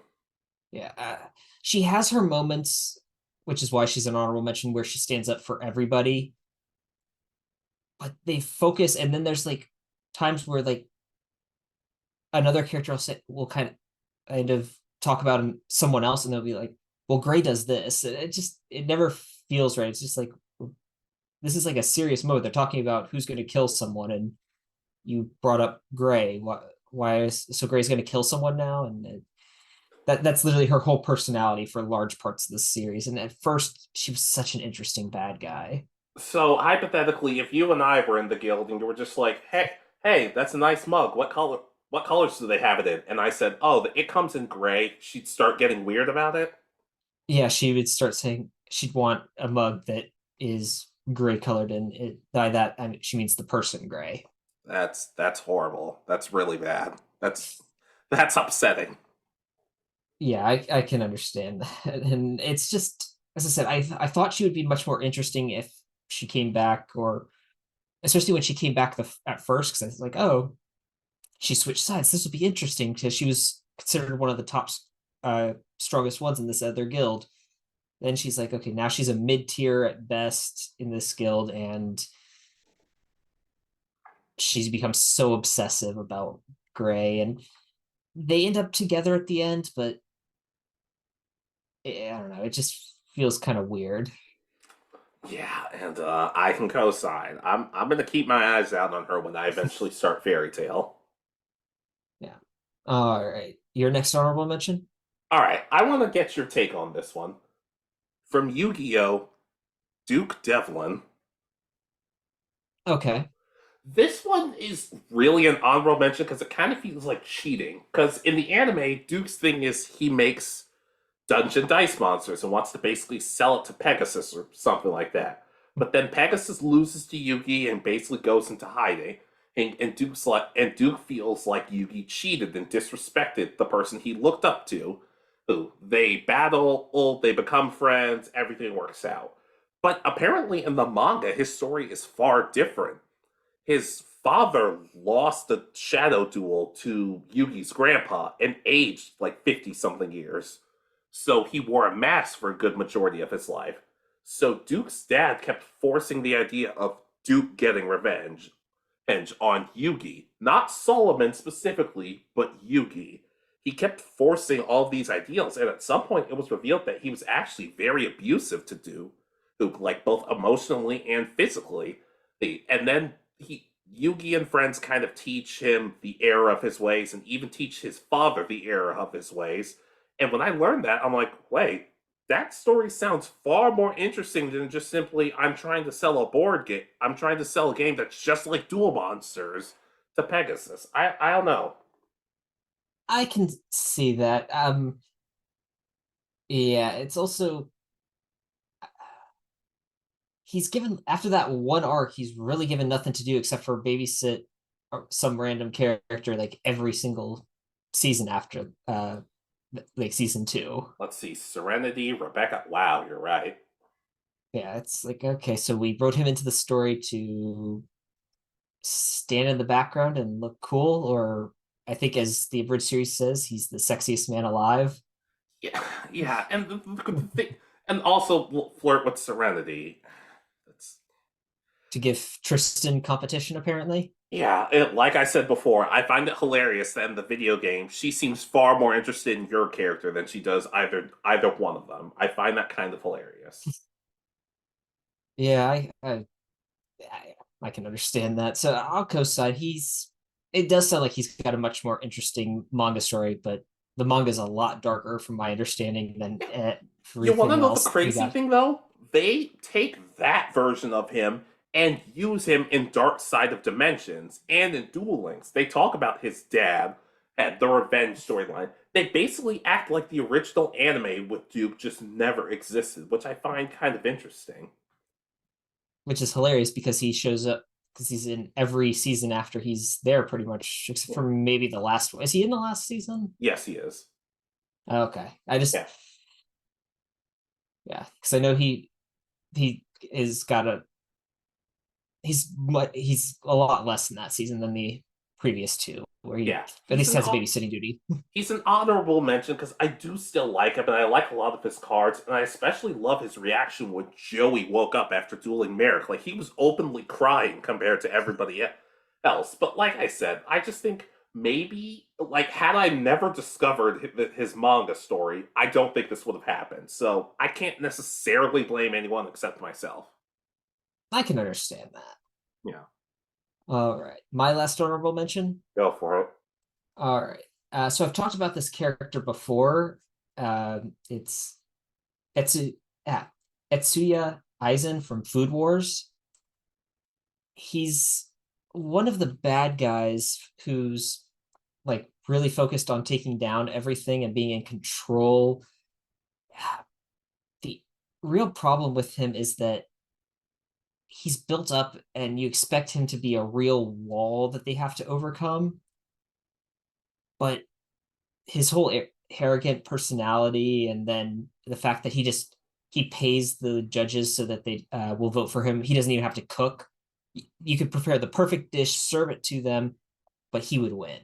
Yeah, she has her moments, which is why she's an honorable mention, where she stands up for everybody. But they focus, and then there's like times where like another character will kind of talk about someone else, and they'll be like, "Well, Gray does this." It never feels right. It's just like this is like a serious mode. They're talking about who's going to kill someone, and you brought up Gray. Why is so Gray's going to kill someone now? And that's literally her whole personality for large parts of the series. And at first, she was such an interesting bad guy. So hypothetically, if you and I were in the guild and you were just like, hey, that's a nice mug. What color? What colors do they have it in? And I said, oh, it comes in gray. She'd start getting weird about it. Yeah, she would start saying she'd want a mug that is gray colored, and by that I mean, she means the person Gray. That's horrible. That's really bad. That's upsetting. Yeah, I can understand that, and it's just as I said, I thought she would be much more interesting if she came back, or especially when she came back at first, because I was like, oh, she switched sides. This would be interesting because she was considered one of the top strongest ones in this other guild. Then she's like, okay, now she's a mid tier at best in this guild, and she's become so obsessive about Gray, and they end up together at the end, but I don't know, it just feels kind of weird. Yeah, and I can co-sign. I'm gonna keep my eyes out on her when I eventually start Fairy Tale. Yeah. All right. Your next honorable mention? All right, I want to get your take on this one from Yu-Gi-Oh! Duke Devlin. Okay. This one is really an honorable mention because it kind of feels like cheating. Because in the anime, Duke's thing is he makes dungeon dice monsters and wants to basically sell it to Pegasus or something like that. But then Pegasus loses to Yugi and basically goes into hiding. And Duke feels like Yugi cheated and disrespected the person he looked up to. Who they battle, they become friends, everything works out. But apparently in the manga, his story is far different. His father lost the shadow duel to Yugi's grandpa and aged like 50 something years. So he wore a mask for a good majority of his life. So Duke's dad kept forcing the idea of Duke getting revenge and on Yugi. Not Solomon specifically, but Yugi. He kept forcing all these ideals, and at some point it was revealed that he was actually very abusive to Duke, like both emotionally and physically. And then Yugi and friends kind of teach him the error of his ways and even teach his father the error of his ways. And when I learned that, I'm like, wait, that story sounds far more interesting than just simply I'm trying to sell a board game. I'm trying to sell a game that's just like Duel Monsters to Pegasus. I don't know. I can see that. Yeah, it's also he's given after that one arc, he's really given nothing to do except for babysit some random character like every single season after like season 2. Let's see, Serenity, Rebecca. Wow, you're right. Yeah, it's like, okay, so we wrote him into the story to stand in the background and look cool, or I think as the abridged series says, he's the sexiest man alive. Yeah, yeah, and the thing, and also flirt with Serenity. That's To give Tristan competition, apparently. yeah. Like I said before, I find it hilarious that in the video game, she seems far more interested in your character than she does either one of them. I find that kind of hilarious. Yeah, I can understand that. So I'll co-sign. It does sound like he's got a much more interesting manga story, but the manga is a lot darker, from my understanding, than You want to everything know the else we crazy got. thing though? They take that version of him and use him in Dark Side of Dimensions and in Duel Links. They talk about his dad and the revenge storyline. They basically act like the original anime with Duke just never existed, which I find kind of interesting. Which is hilarious because he shows up because he's in every season after he's there, pretty much, except Yeah. for maybe the last one. Is he in the last season? Yes, he is. Okay, I just Yeah. yeah, because I know he is got a he's a lot less in that season than the previous two, where he Yeah. at least has a babysitting duty. He's an honorable mention because I do still like him, and I like a lot of his cards, and I especially love his reaction when Joey woke up after dueling Merrick. Like, he was openly crying compared to everybody else. But like I said, I just think maybe, like, had I never discovered his manga story, I don't think this would have happened. So I can't necessarily blame anyone except myself. I can understand that. Yeah, All right, my last honorable mention. go for it. All right, so I've talked about this character before. It's Etsu, ah, Etsuya Aizen from Food Wars. He's one of the bad guys who's like really focused on taking down everything and being in control. The real problem with him is that he's built up and you expect him to be a real wall that they have to overcome, but his whole arrogant personality, and then the fact that he pays the judges so that they will vote for him. He doesn't even have to cook. You could prepare the perfect dish, serve it to them, but he would win.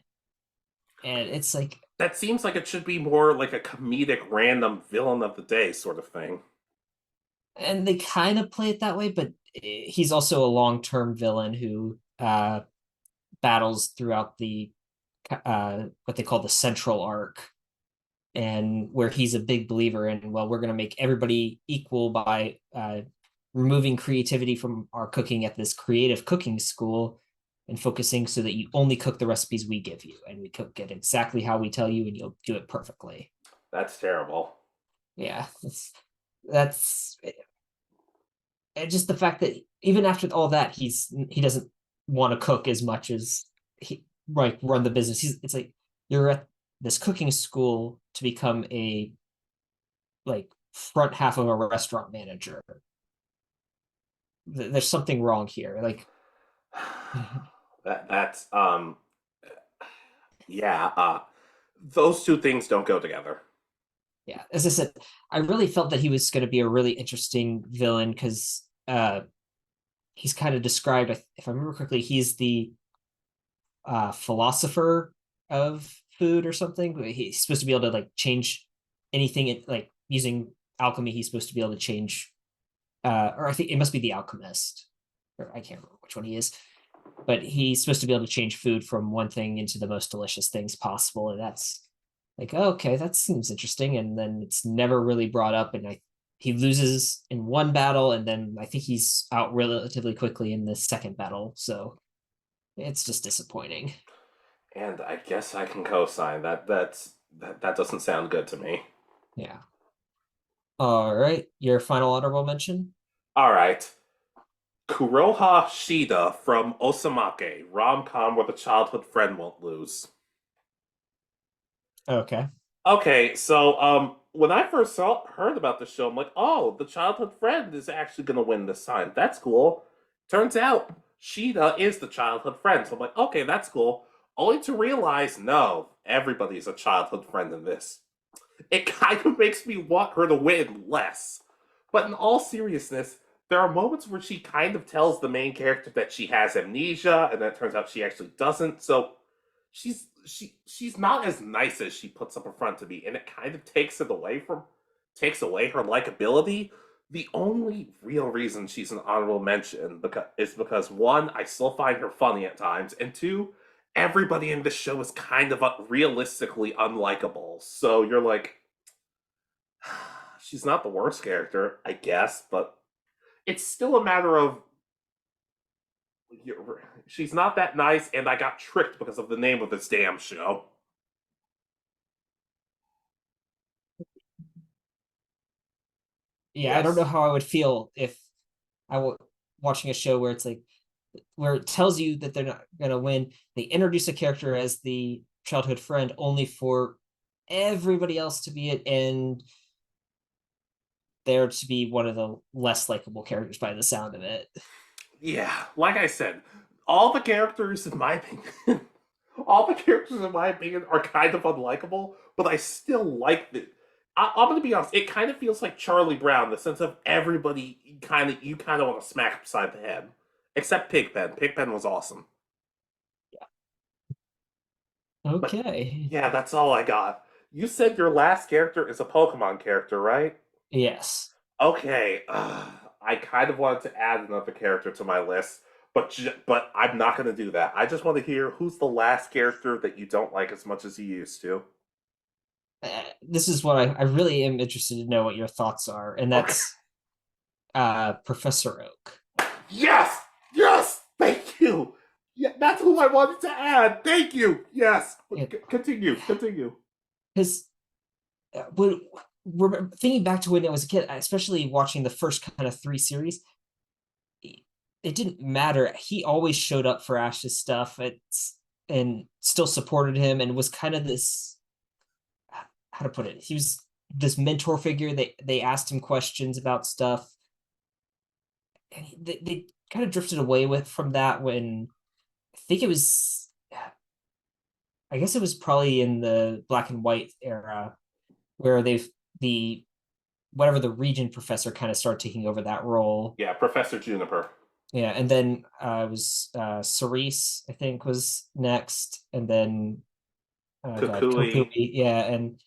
And it's like, That seems like it should be more like a comedic random villain of the day sort of thing. and they kind of play it that way, but he's also a long-term villain who battles throughout the what they call the central arc, and where he's a big believer in, well, we're going to make everybody equal by removing creativity from our cooking at this creative cooking school and focusing so that you only cook the recipes we give you, and we cook it exactly how we tell you, and you'll do it perfectly. That's terrible. Yeah, that's and just the fact that even after all that, he doesn't want to cook as much as he like run the business. It's like you're at this cooking school to become a like front half of a restaurant manager. There's something wrong here. Like, That's yeah, those two things don't go together. yeah, as I said, I really felt that he was going to be a really interesting villain because he's kind of described, if I remember correctly, he's the philosopher of food or something. He's supposed to be able to like change anything, like using alchemy. He's supposed to be able to change, or I think it must be the alchemist, or I can't remember which one he is, but he's supposed to be able to change food from one thing into the most delicious things possible, and that's like, oh, okay, that seems interesting. And then it's never really brought up, and he loses in one battle, and then I think he's out relatively quickly in the second battle. So it's just disappointing. And I guess I can co-sign that. That doesn't sound good to me. Yeah. All right. Your final honorable mention? All right, Kuroha Shida from Osamake, rom-com where the childhood friend won't lose. Okay. Okay, so when I first heard about the show, I'm like, oh, the childhood friend is actually going to win this time. That's cool. Turns out Sheeta is the childhood friend. So I'm like, okay, that's cool. Only to realize, no, everybody's a childhood friend in this. It kind of makes me want her to win less. But in all seriousness, there are moments where she kind of tells the main character that she has amnesia, and then it turns out she actually doesn't. So she's not as nice as she puts up a front to be, and it kind of takes away her likability. The only real reason she's an honorable mention is because one, I still find her funny at times, and two, everybody in this show is kind of realistically unlikable. So you're like, she's not the worst character, I guess, but it's still a matter of she's not that nice, and I got tricked because of the name of this damn show. Yeah, I don't know Yes. how I would feel if I were watching a show where it's like where it tells you that they're not gonna win. They introduce a character as the childhood friend only for everybody else to be it, and there to be one of the less likable characters by the sound of it. Yeah, like I said, all the characters in my opinion, all the characters in my opinion are kind of unlikable, but I still like the. I'm gonna be honest. It kind of feels like Charlie Brown, in the sense of everybody you kind of want to smack upside the head, except Pigpen. Pigpen was awesome, but Okay. yeah, that's all I got. You said your last character is a Pokemon character, right? Yes. Okay, I kind of wanted to add another character to my list, but I'm not going to do that. I just want to hear who's the last character that you don't like as much as you used to. This is what I really am interested to know what your thoughts are, and Okay. that's Professor Oak. Yes, yes, thank you. Yeah, that's who I wanted to add. Thank you. Yes, continue, continue. Because when remember thinking back to when I was a kid, especially watching the first kind of three series, it didn't matter. He always showed up for Ash's stuff. And still supported him and was kind of this, how to put it. He was this mentor figure. They asked him questions about stuff, and they kind of drifted away with from that when I think it was. I guess it was probably in the black and white era where the whatever the region professor kind of started taking over that role. Yeah, Professor Juniper. Yeah, and then it was Cerise, I think, was next, and then God, Kukui. Kokui, yeah, and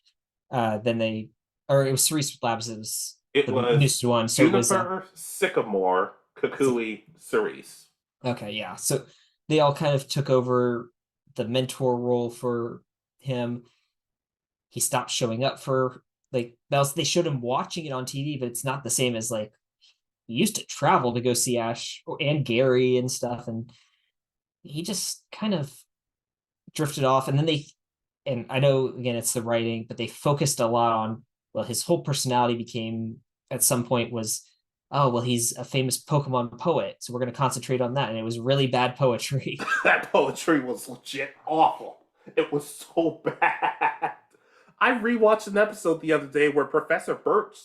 then they, or it was Cerise Labs, it was It the was newest one, so it was Juniper, Sycamore, Kukui, Cerise. okay, yeah, so they all kind of took over the mentor role for him. He stopped showing up for like that was they showed him watching it on TV, but it's not the same as like he used to travel to go see Ash and Gary and stuff, and he just kind of drifted off. And then and I know again it's the writing, but they focused a lot on well, his whole personality became at some point was oh well, he's a famous Pokemon poet, so we're going to concentrate on that, and it was really bad poetry. That poetry was legit awful. It was so bad. I rewatched an episode the other day where Professor Birch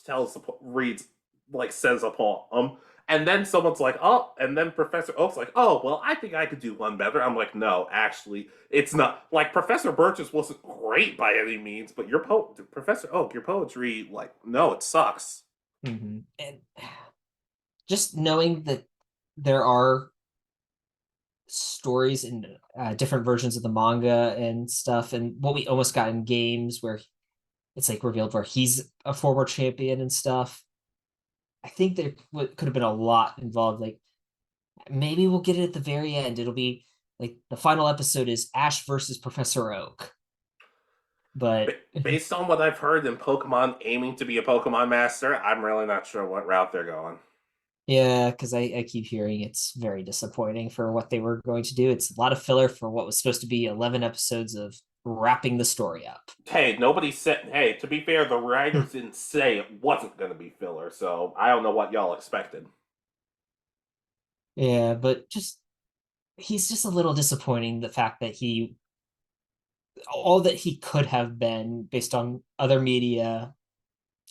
reads, like, says a poem, and then someone's like, oh, and then Professor Oak's like, oh, well, I think I could do one better. I'm like, no, actually, it's not. Like, Professor Birch's wasn't great by any means, but Professor Oak, your poetry, like, no, it sucks. Mm-hmm. And just knowing that there are stories in different versions of the manga and stuff, and what we almost got in games where it's like revealed where he's a former champion and stuff. I think there could have been a lot involved. Like maybe we'll get it at the very end. It'll be like the final episode is Ash versus Professor Oak. But Based on what I've heard in Pokemon aiming to be a Pokemon master, I'm really not sure what route they're going. yeah, because I keep hearing it's very disappointing for what they were going to do. It's a lot of filler for what was supposed to be 11 episodes of wrapping the story up. Hey, nobody said. Hey, to be fair, the writers didn't say it wasn't going to be filler, so I don't know what y'all expected. Yeah, but just he's just a little disappointing the fact that he all that he could have been based on other media,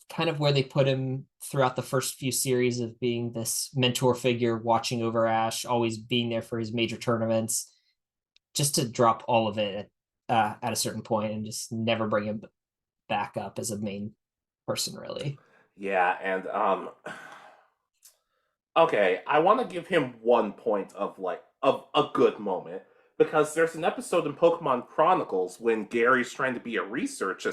kind of where they put him throughout the first few series of being this mentor figure watching over Ash, always being there for his major tournaments, just to drop all of it at a certain point and just never bring him backup as a main person, really. Yeah, and okay, I want to give him 1 point of a good moment because there's an episode in Pokemon Chronicles when Gary's trying to be a research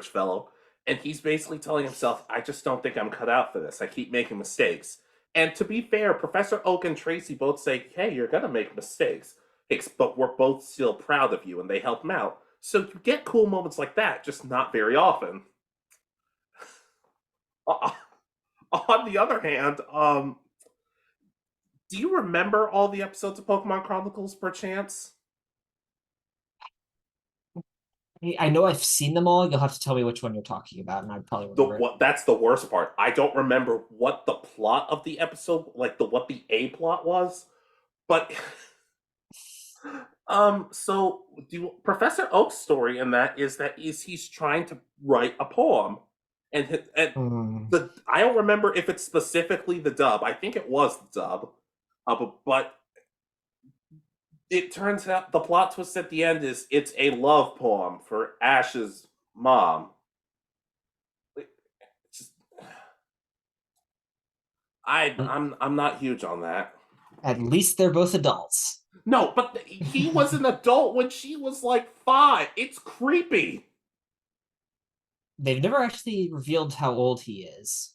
fellow, and he's basically telling himself, "I just don't think I'm cut out for this. I keep making mistakes." And to be fair, Professor Oak and Tracy both say, "Hey, you're gonna make mistakes, but we're both still proud of you," and they help him out. So you get cool moments like that, just not very often. On the other hand, do you remember all the episodes of Pokemon Chronicles, perchance? I know I've seen them all. You'll have to tell me which one you're talking about, and I'd probably The remember it. what? That's the worst part. I don't remember what the plot of the episode, like the what the A plot was, but So Professor Oak's story in that is that he's trying to write a poem, and Hmm. the I don't remember if it's specifically the dub. I think it was the dub, but it turns out the plot twist at the end is it's a love poem for Ash's mom. It's just, I'm not huge on that. At least they're both adults. No, but he was an adult when she was like 5. It's creepy. They've never actually revealed how old he is.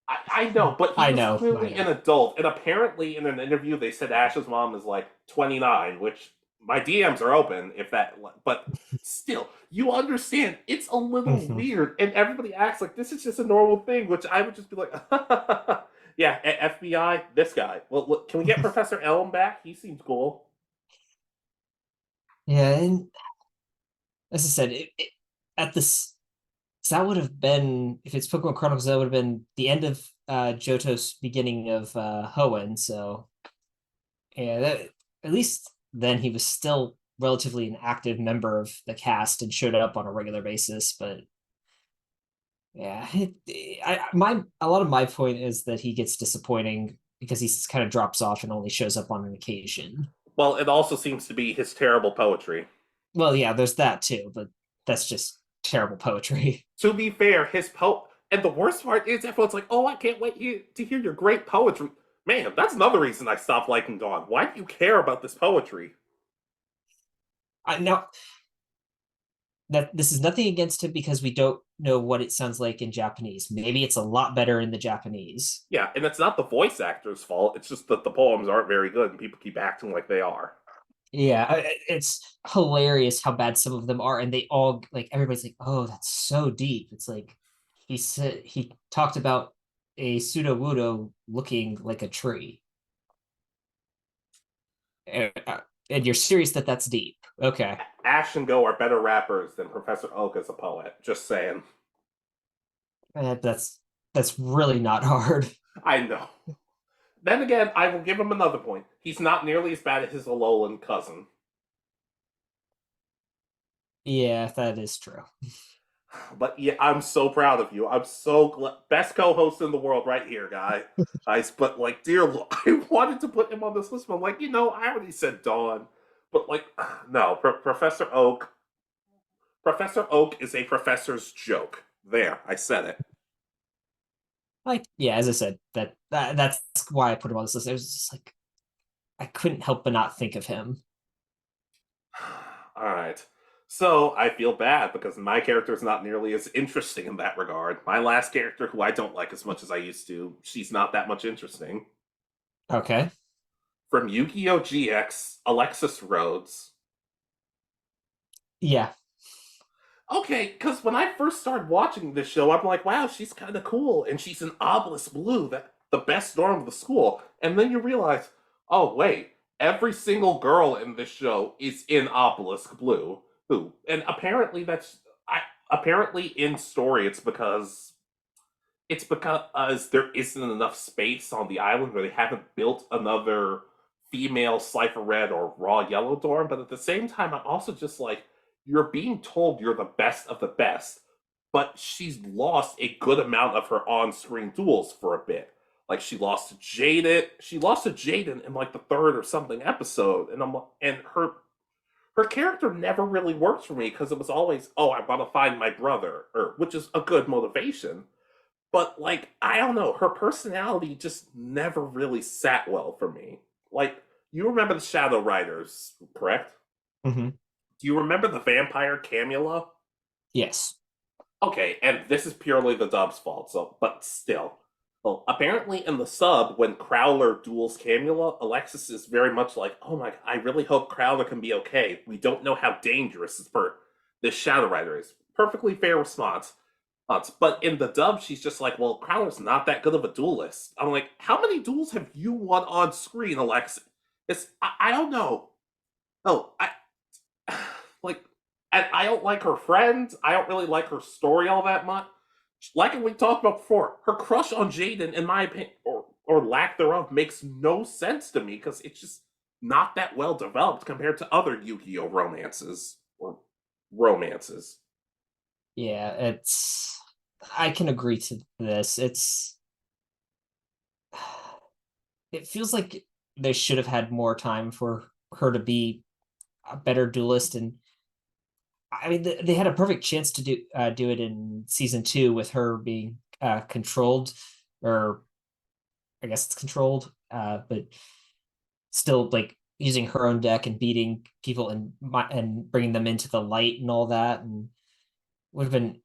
I know, but he I was know, I clearly know. an adult, and apparently in an interview they said Ash's mom is like 29, which my DMs are open if that. But still, you understand it's a little Mhm. weird, and everybody acts like this is just a normal thing, which I would just be like, yeah, FBI, this guy. Well, look, can we get Professor Elm back? He seems cool. Yeah, and as I said, at this, that would have been, if it's Pokemon Chronicles, that would have been the end of Johto's beginning of Hoenn. So yeah, at least then he was still relatively an active member of the cast and showed up on a regular basis. But yeah, a lot of my point is that he gets disappointing because he kind of drops off and only shows up on an occasion. Well, it also seems to be his terrible poetry. Well, yeah, there's that too, but that's just terrible poetry. To be fair, and the worst part is everyone's like, "Oh, I can't wait to hear your great poetry." Man, that's another reason I stopped liking Dawn. Why do you care about this poetry? Now that this is nothing against him because we don't know what it sounds like in Japanese. Maybe it's a lot better in the Japanese. Yeah, and it's not the voice actor's fault. It's just that the poems aren't very good and people keep acting like they are. Yeah, it's hilarious how bad some of them are, and they all like everybody's like, "Oh, that's so deep." It's like he said he talked about a pseudo looking like a tree, and you're serious that that's deep? Okay, Ash and Go are better rappers than Professor Oak as a poet. Just saying. that's really not hard. I know. Then again, I will give him another point. He's not nearly as bad as his Alolan cousin. Yeah, that is true. But yeah, I'm so proud of you. I'm so glad. Best co-host in the world, right here, guy. But like, dear Lord, I wanted to put him on this list, but I'm like, I already said Dawn. But like, no, Professor Oak. Professor Oak is a professor's joke. There, I said it. Like, yeah, as I said, that's why I put him on this list. I was just like, I couldn't help but not think of him. All right. So I feel bad because my character is not nearly as interesting in that regard. My last character, who I don't like as much as I used to, she's not that much interesting. Okay. From Yu-Gi-Oh! GX, Alexis Rhodes. Yeah. Okay, because when I first started watching this show, I'm like, wow, she's kind of cool, and she's an obelisk blue, that the best dorm of the school. And then you realize, oh wait, every single girl in this show is in obelisk blue. Who? And apparently apparently in story it's because there isn't enough space on the island, where they haven't built another female Cipher Red or Raw Yellow dorm. But at the same time, I'm also just like, you're being told you're the best of the best, but she's lost a good amount of her on-screen duels for a bit. Like she lost to Jaden. She lost to Jaden in like the third or something episode, and her her character never really works for me because it was always, oh, I want to find my brother, or which is a good motivation. But like, I don't know, her personality just never really sat well for me. Like, you remember the Shadow Riders, correct? Mm-hmm. Do you remember the vampire Camula? Yes. Okay, and this is purely the dub's fault, so but still. Well, apparently in the sub, when Crowler duels Camula, Alexis is very much like, "Oh my, I really hope Crowler can be okay. We don't know how dangerous this Shadow Rider is." Perfectly fair response. But in the dub, she's just like, "Well, Crowler's not that good of a duelist." I'm like, "How many duels have you won on screen, Alexis?" I don't know. Oh, I like, and I don't like her friends. I don't really like her story all that much. Like we talked about before, her crush on Jaden, in my opinion, or lack thereof, makes no sense to me because it's just not that well developed compared to other Yu-Gi-Oh romances or romances. Yeah, I can agree to this. It feels like they should have had more time for her to be a better duelist, and I mean they had a perfect chance to do it in season 2 with her being controlled, or I guess it's controlled, but still like using her own deck and beating people and bringing them into the light and all that, and would have been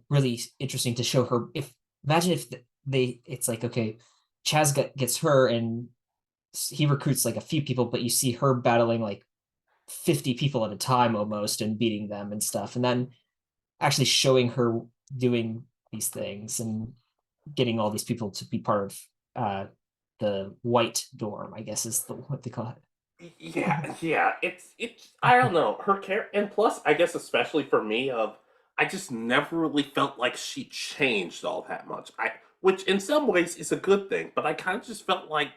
really interesting to show her. If imagine if it's like, okay, gets her and he recruits like a few people, but you see her battling like 50 people at a time almost and beating them and stuff, and then actually showing her doing these things and getting all these people to be part of the white dorm, I guess is what they call Yeah, yeah. It's I don't know her care, and plus, I guess especially for me, I just never really felt like she changed all that much. Which in some ways is a good thing, but I kind of just felt like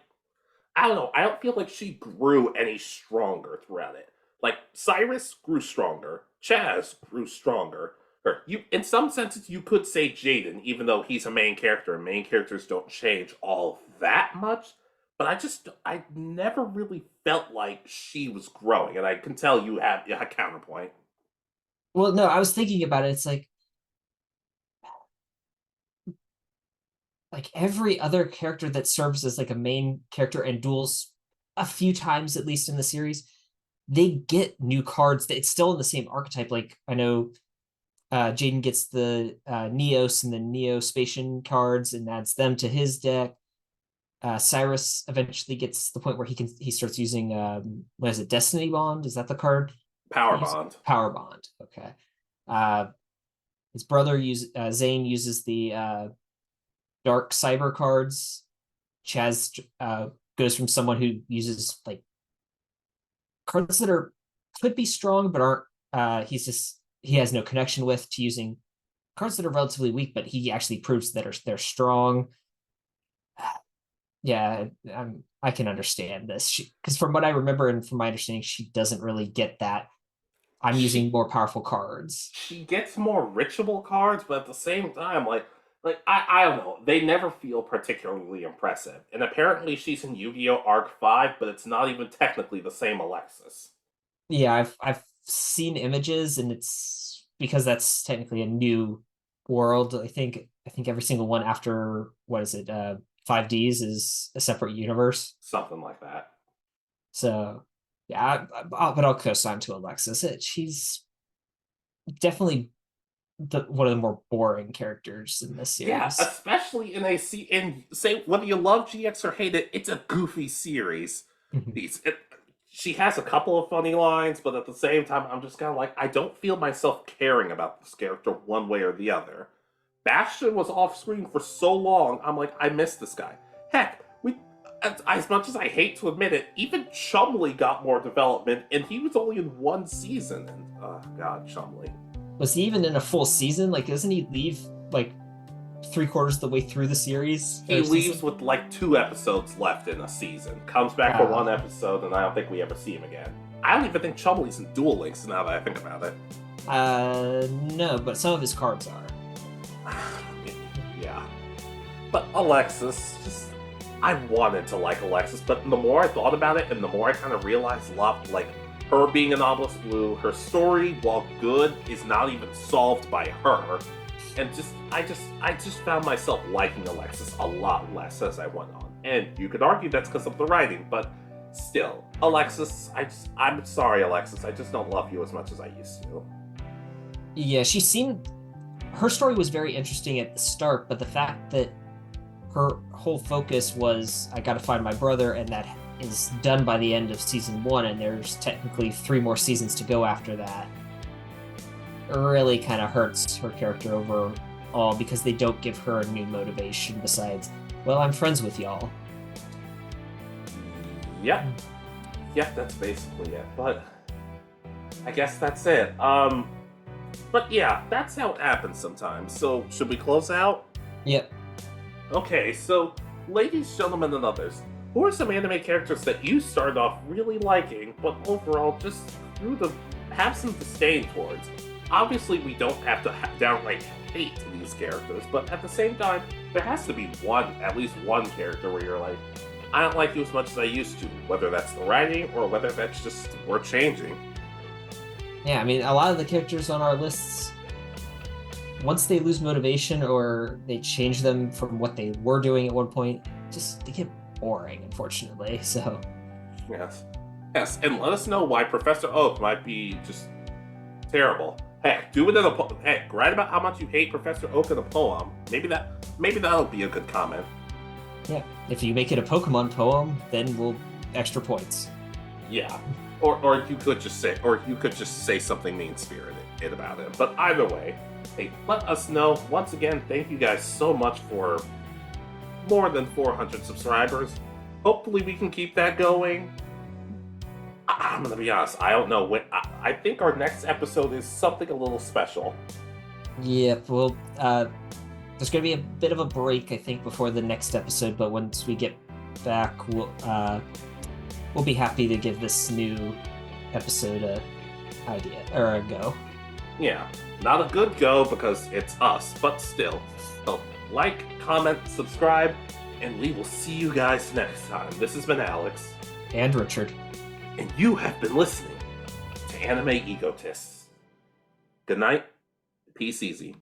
I don't know. I don't feel like she grew any stronger throughout it. Like Cyrus grew stronger, Chaz grew stronger. Or you, in some senses, you could say Jaden, even though he's a main character, and main characters don't change all that much. But I never really felt like she was growing, and I can tell you have a counterpoint. Well, no, I was thinking about it. It's like every other character that serves as like a main character and duels a few times at least in the series, they get new cards. It's still in the same archetype. Like I know Jaden gets the Neos and the Neospatian cards and adds them to his deck. Cyrus eventually gets the point where he starts using what is it, Destiny Bond? Is that the card? Power Bond. Power Bond. Okay. Uh, his brother Zane uses the dark cyber cards. Chaz goes from someone who uses like cards that are could be strong but aren't. He has no connection with, to using cards that are relatively weak, but he actually proves that they're strong. Yeah, I can understand this because from what I remember and from my understanding, she doesn't really get that. I'm using She more powerful cards. she gets more ritual cards, but at the same time, I don't know, they never feel particularly impressive. And apparently, she's in Yu-Gi-Oh! Arc 5, but it's not even technically the same Alexis. Yeah, I've seen images, and it's because that's technically a new world. I think every single one after what is it, 5Ds is a separate universe. Something like that. So yeah, but I'll co-sign to Alexis. She's definitely one of the more boring characters in this Yeah, series. especially in say whether you love GX or hate it, it's a goofy series. These it, she has a couple of funny lines, but at the same time, I'm just kind of like I don't feel myself caring about this character one way or the other. Bastion was off screen for so long. I'm like I miss this guy. Heck, as much as I hate to admit it, even Chumley got more development, and he was only in one season. And oh god, Chumley. Was he even in a full season? Like, doesn't he leave like 3/4 of the way through the series He or leaves season? with like 2 episodes left in a season, comes back for Uh, 1 episode, and I don't think we ever see him again. I don't even think Chumley's in Duel Links now that I think about it. no, but some of his cards are. Yeah. But Alexis, I wanted to like Alexis, but the more I thought about it and the more I kind of realized her being an Obelisk Blue, her story, while good, is not even solved by her. And I just found myself liking Alexis a lot less as I went on. And you could argue that's because of the writing, but still, Alexis, I'm sorry, Alexis, I just don't love you as much as I used to. Yeah, her story was very interesting at the start, but the fact that her whole focus was, I gotta find my brother, and that is done by the end of season 1, and there's technically 3 more seasons to go after that, really kind of hurts her character overall, because they don't give her a new motivation besides, well, I'm friends with y'all. Yep. Yep, that's basically it. But I guess that's it. But yeah, that's how it happens sometimes. So should we close out? Yep. Okay, so ladies, gentlemen, and others, who are some anime characters that you started off really liking, but overall just have some disdain towards? Obviously, we don't have to downright hate these characters, but at the same time, there has to be at least one character where you're like, I don't like you as much as I used to, whether that's the writing or whether that's just we're changing. Yeah, I mean, a lot of the characters on our lists, once they lose motivation or they change them from what they were doing at one point, they get boring, unfortunately. So yes, and let us know why Professor Oak might be just terrible. Heck, do it in a heck, write about how much you hate Professor Oak in a poem. Maybe that'll be a good comment. Yeah, if you make it a Pokemon poem, then we'll extra points. Yeah, or you could just say something mean-spirited about it. But either way, hey, let us know. Once again, thank you guys so much for more than 400 subscribers. Hopefully, we can keep that going. I'm gonna be honest. I don't know when. I think our next episode is something a little special. Yeah, well, there's going to be a bit of a break, I think, before the next episode, but once we get back, we'll be happy to give this new episode a go. Yeah, not a good go because it's us, but still. So, like, comment, subscribe, and we will see you guys next time. This has been Alex. And Richard. And you have been listening to Anime Egotists. Good night. Peace easy.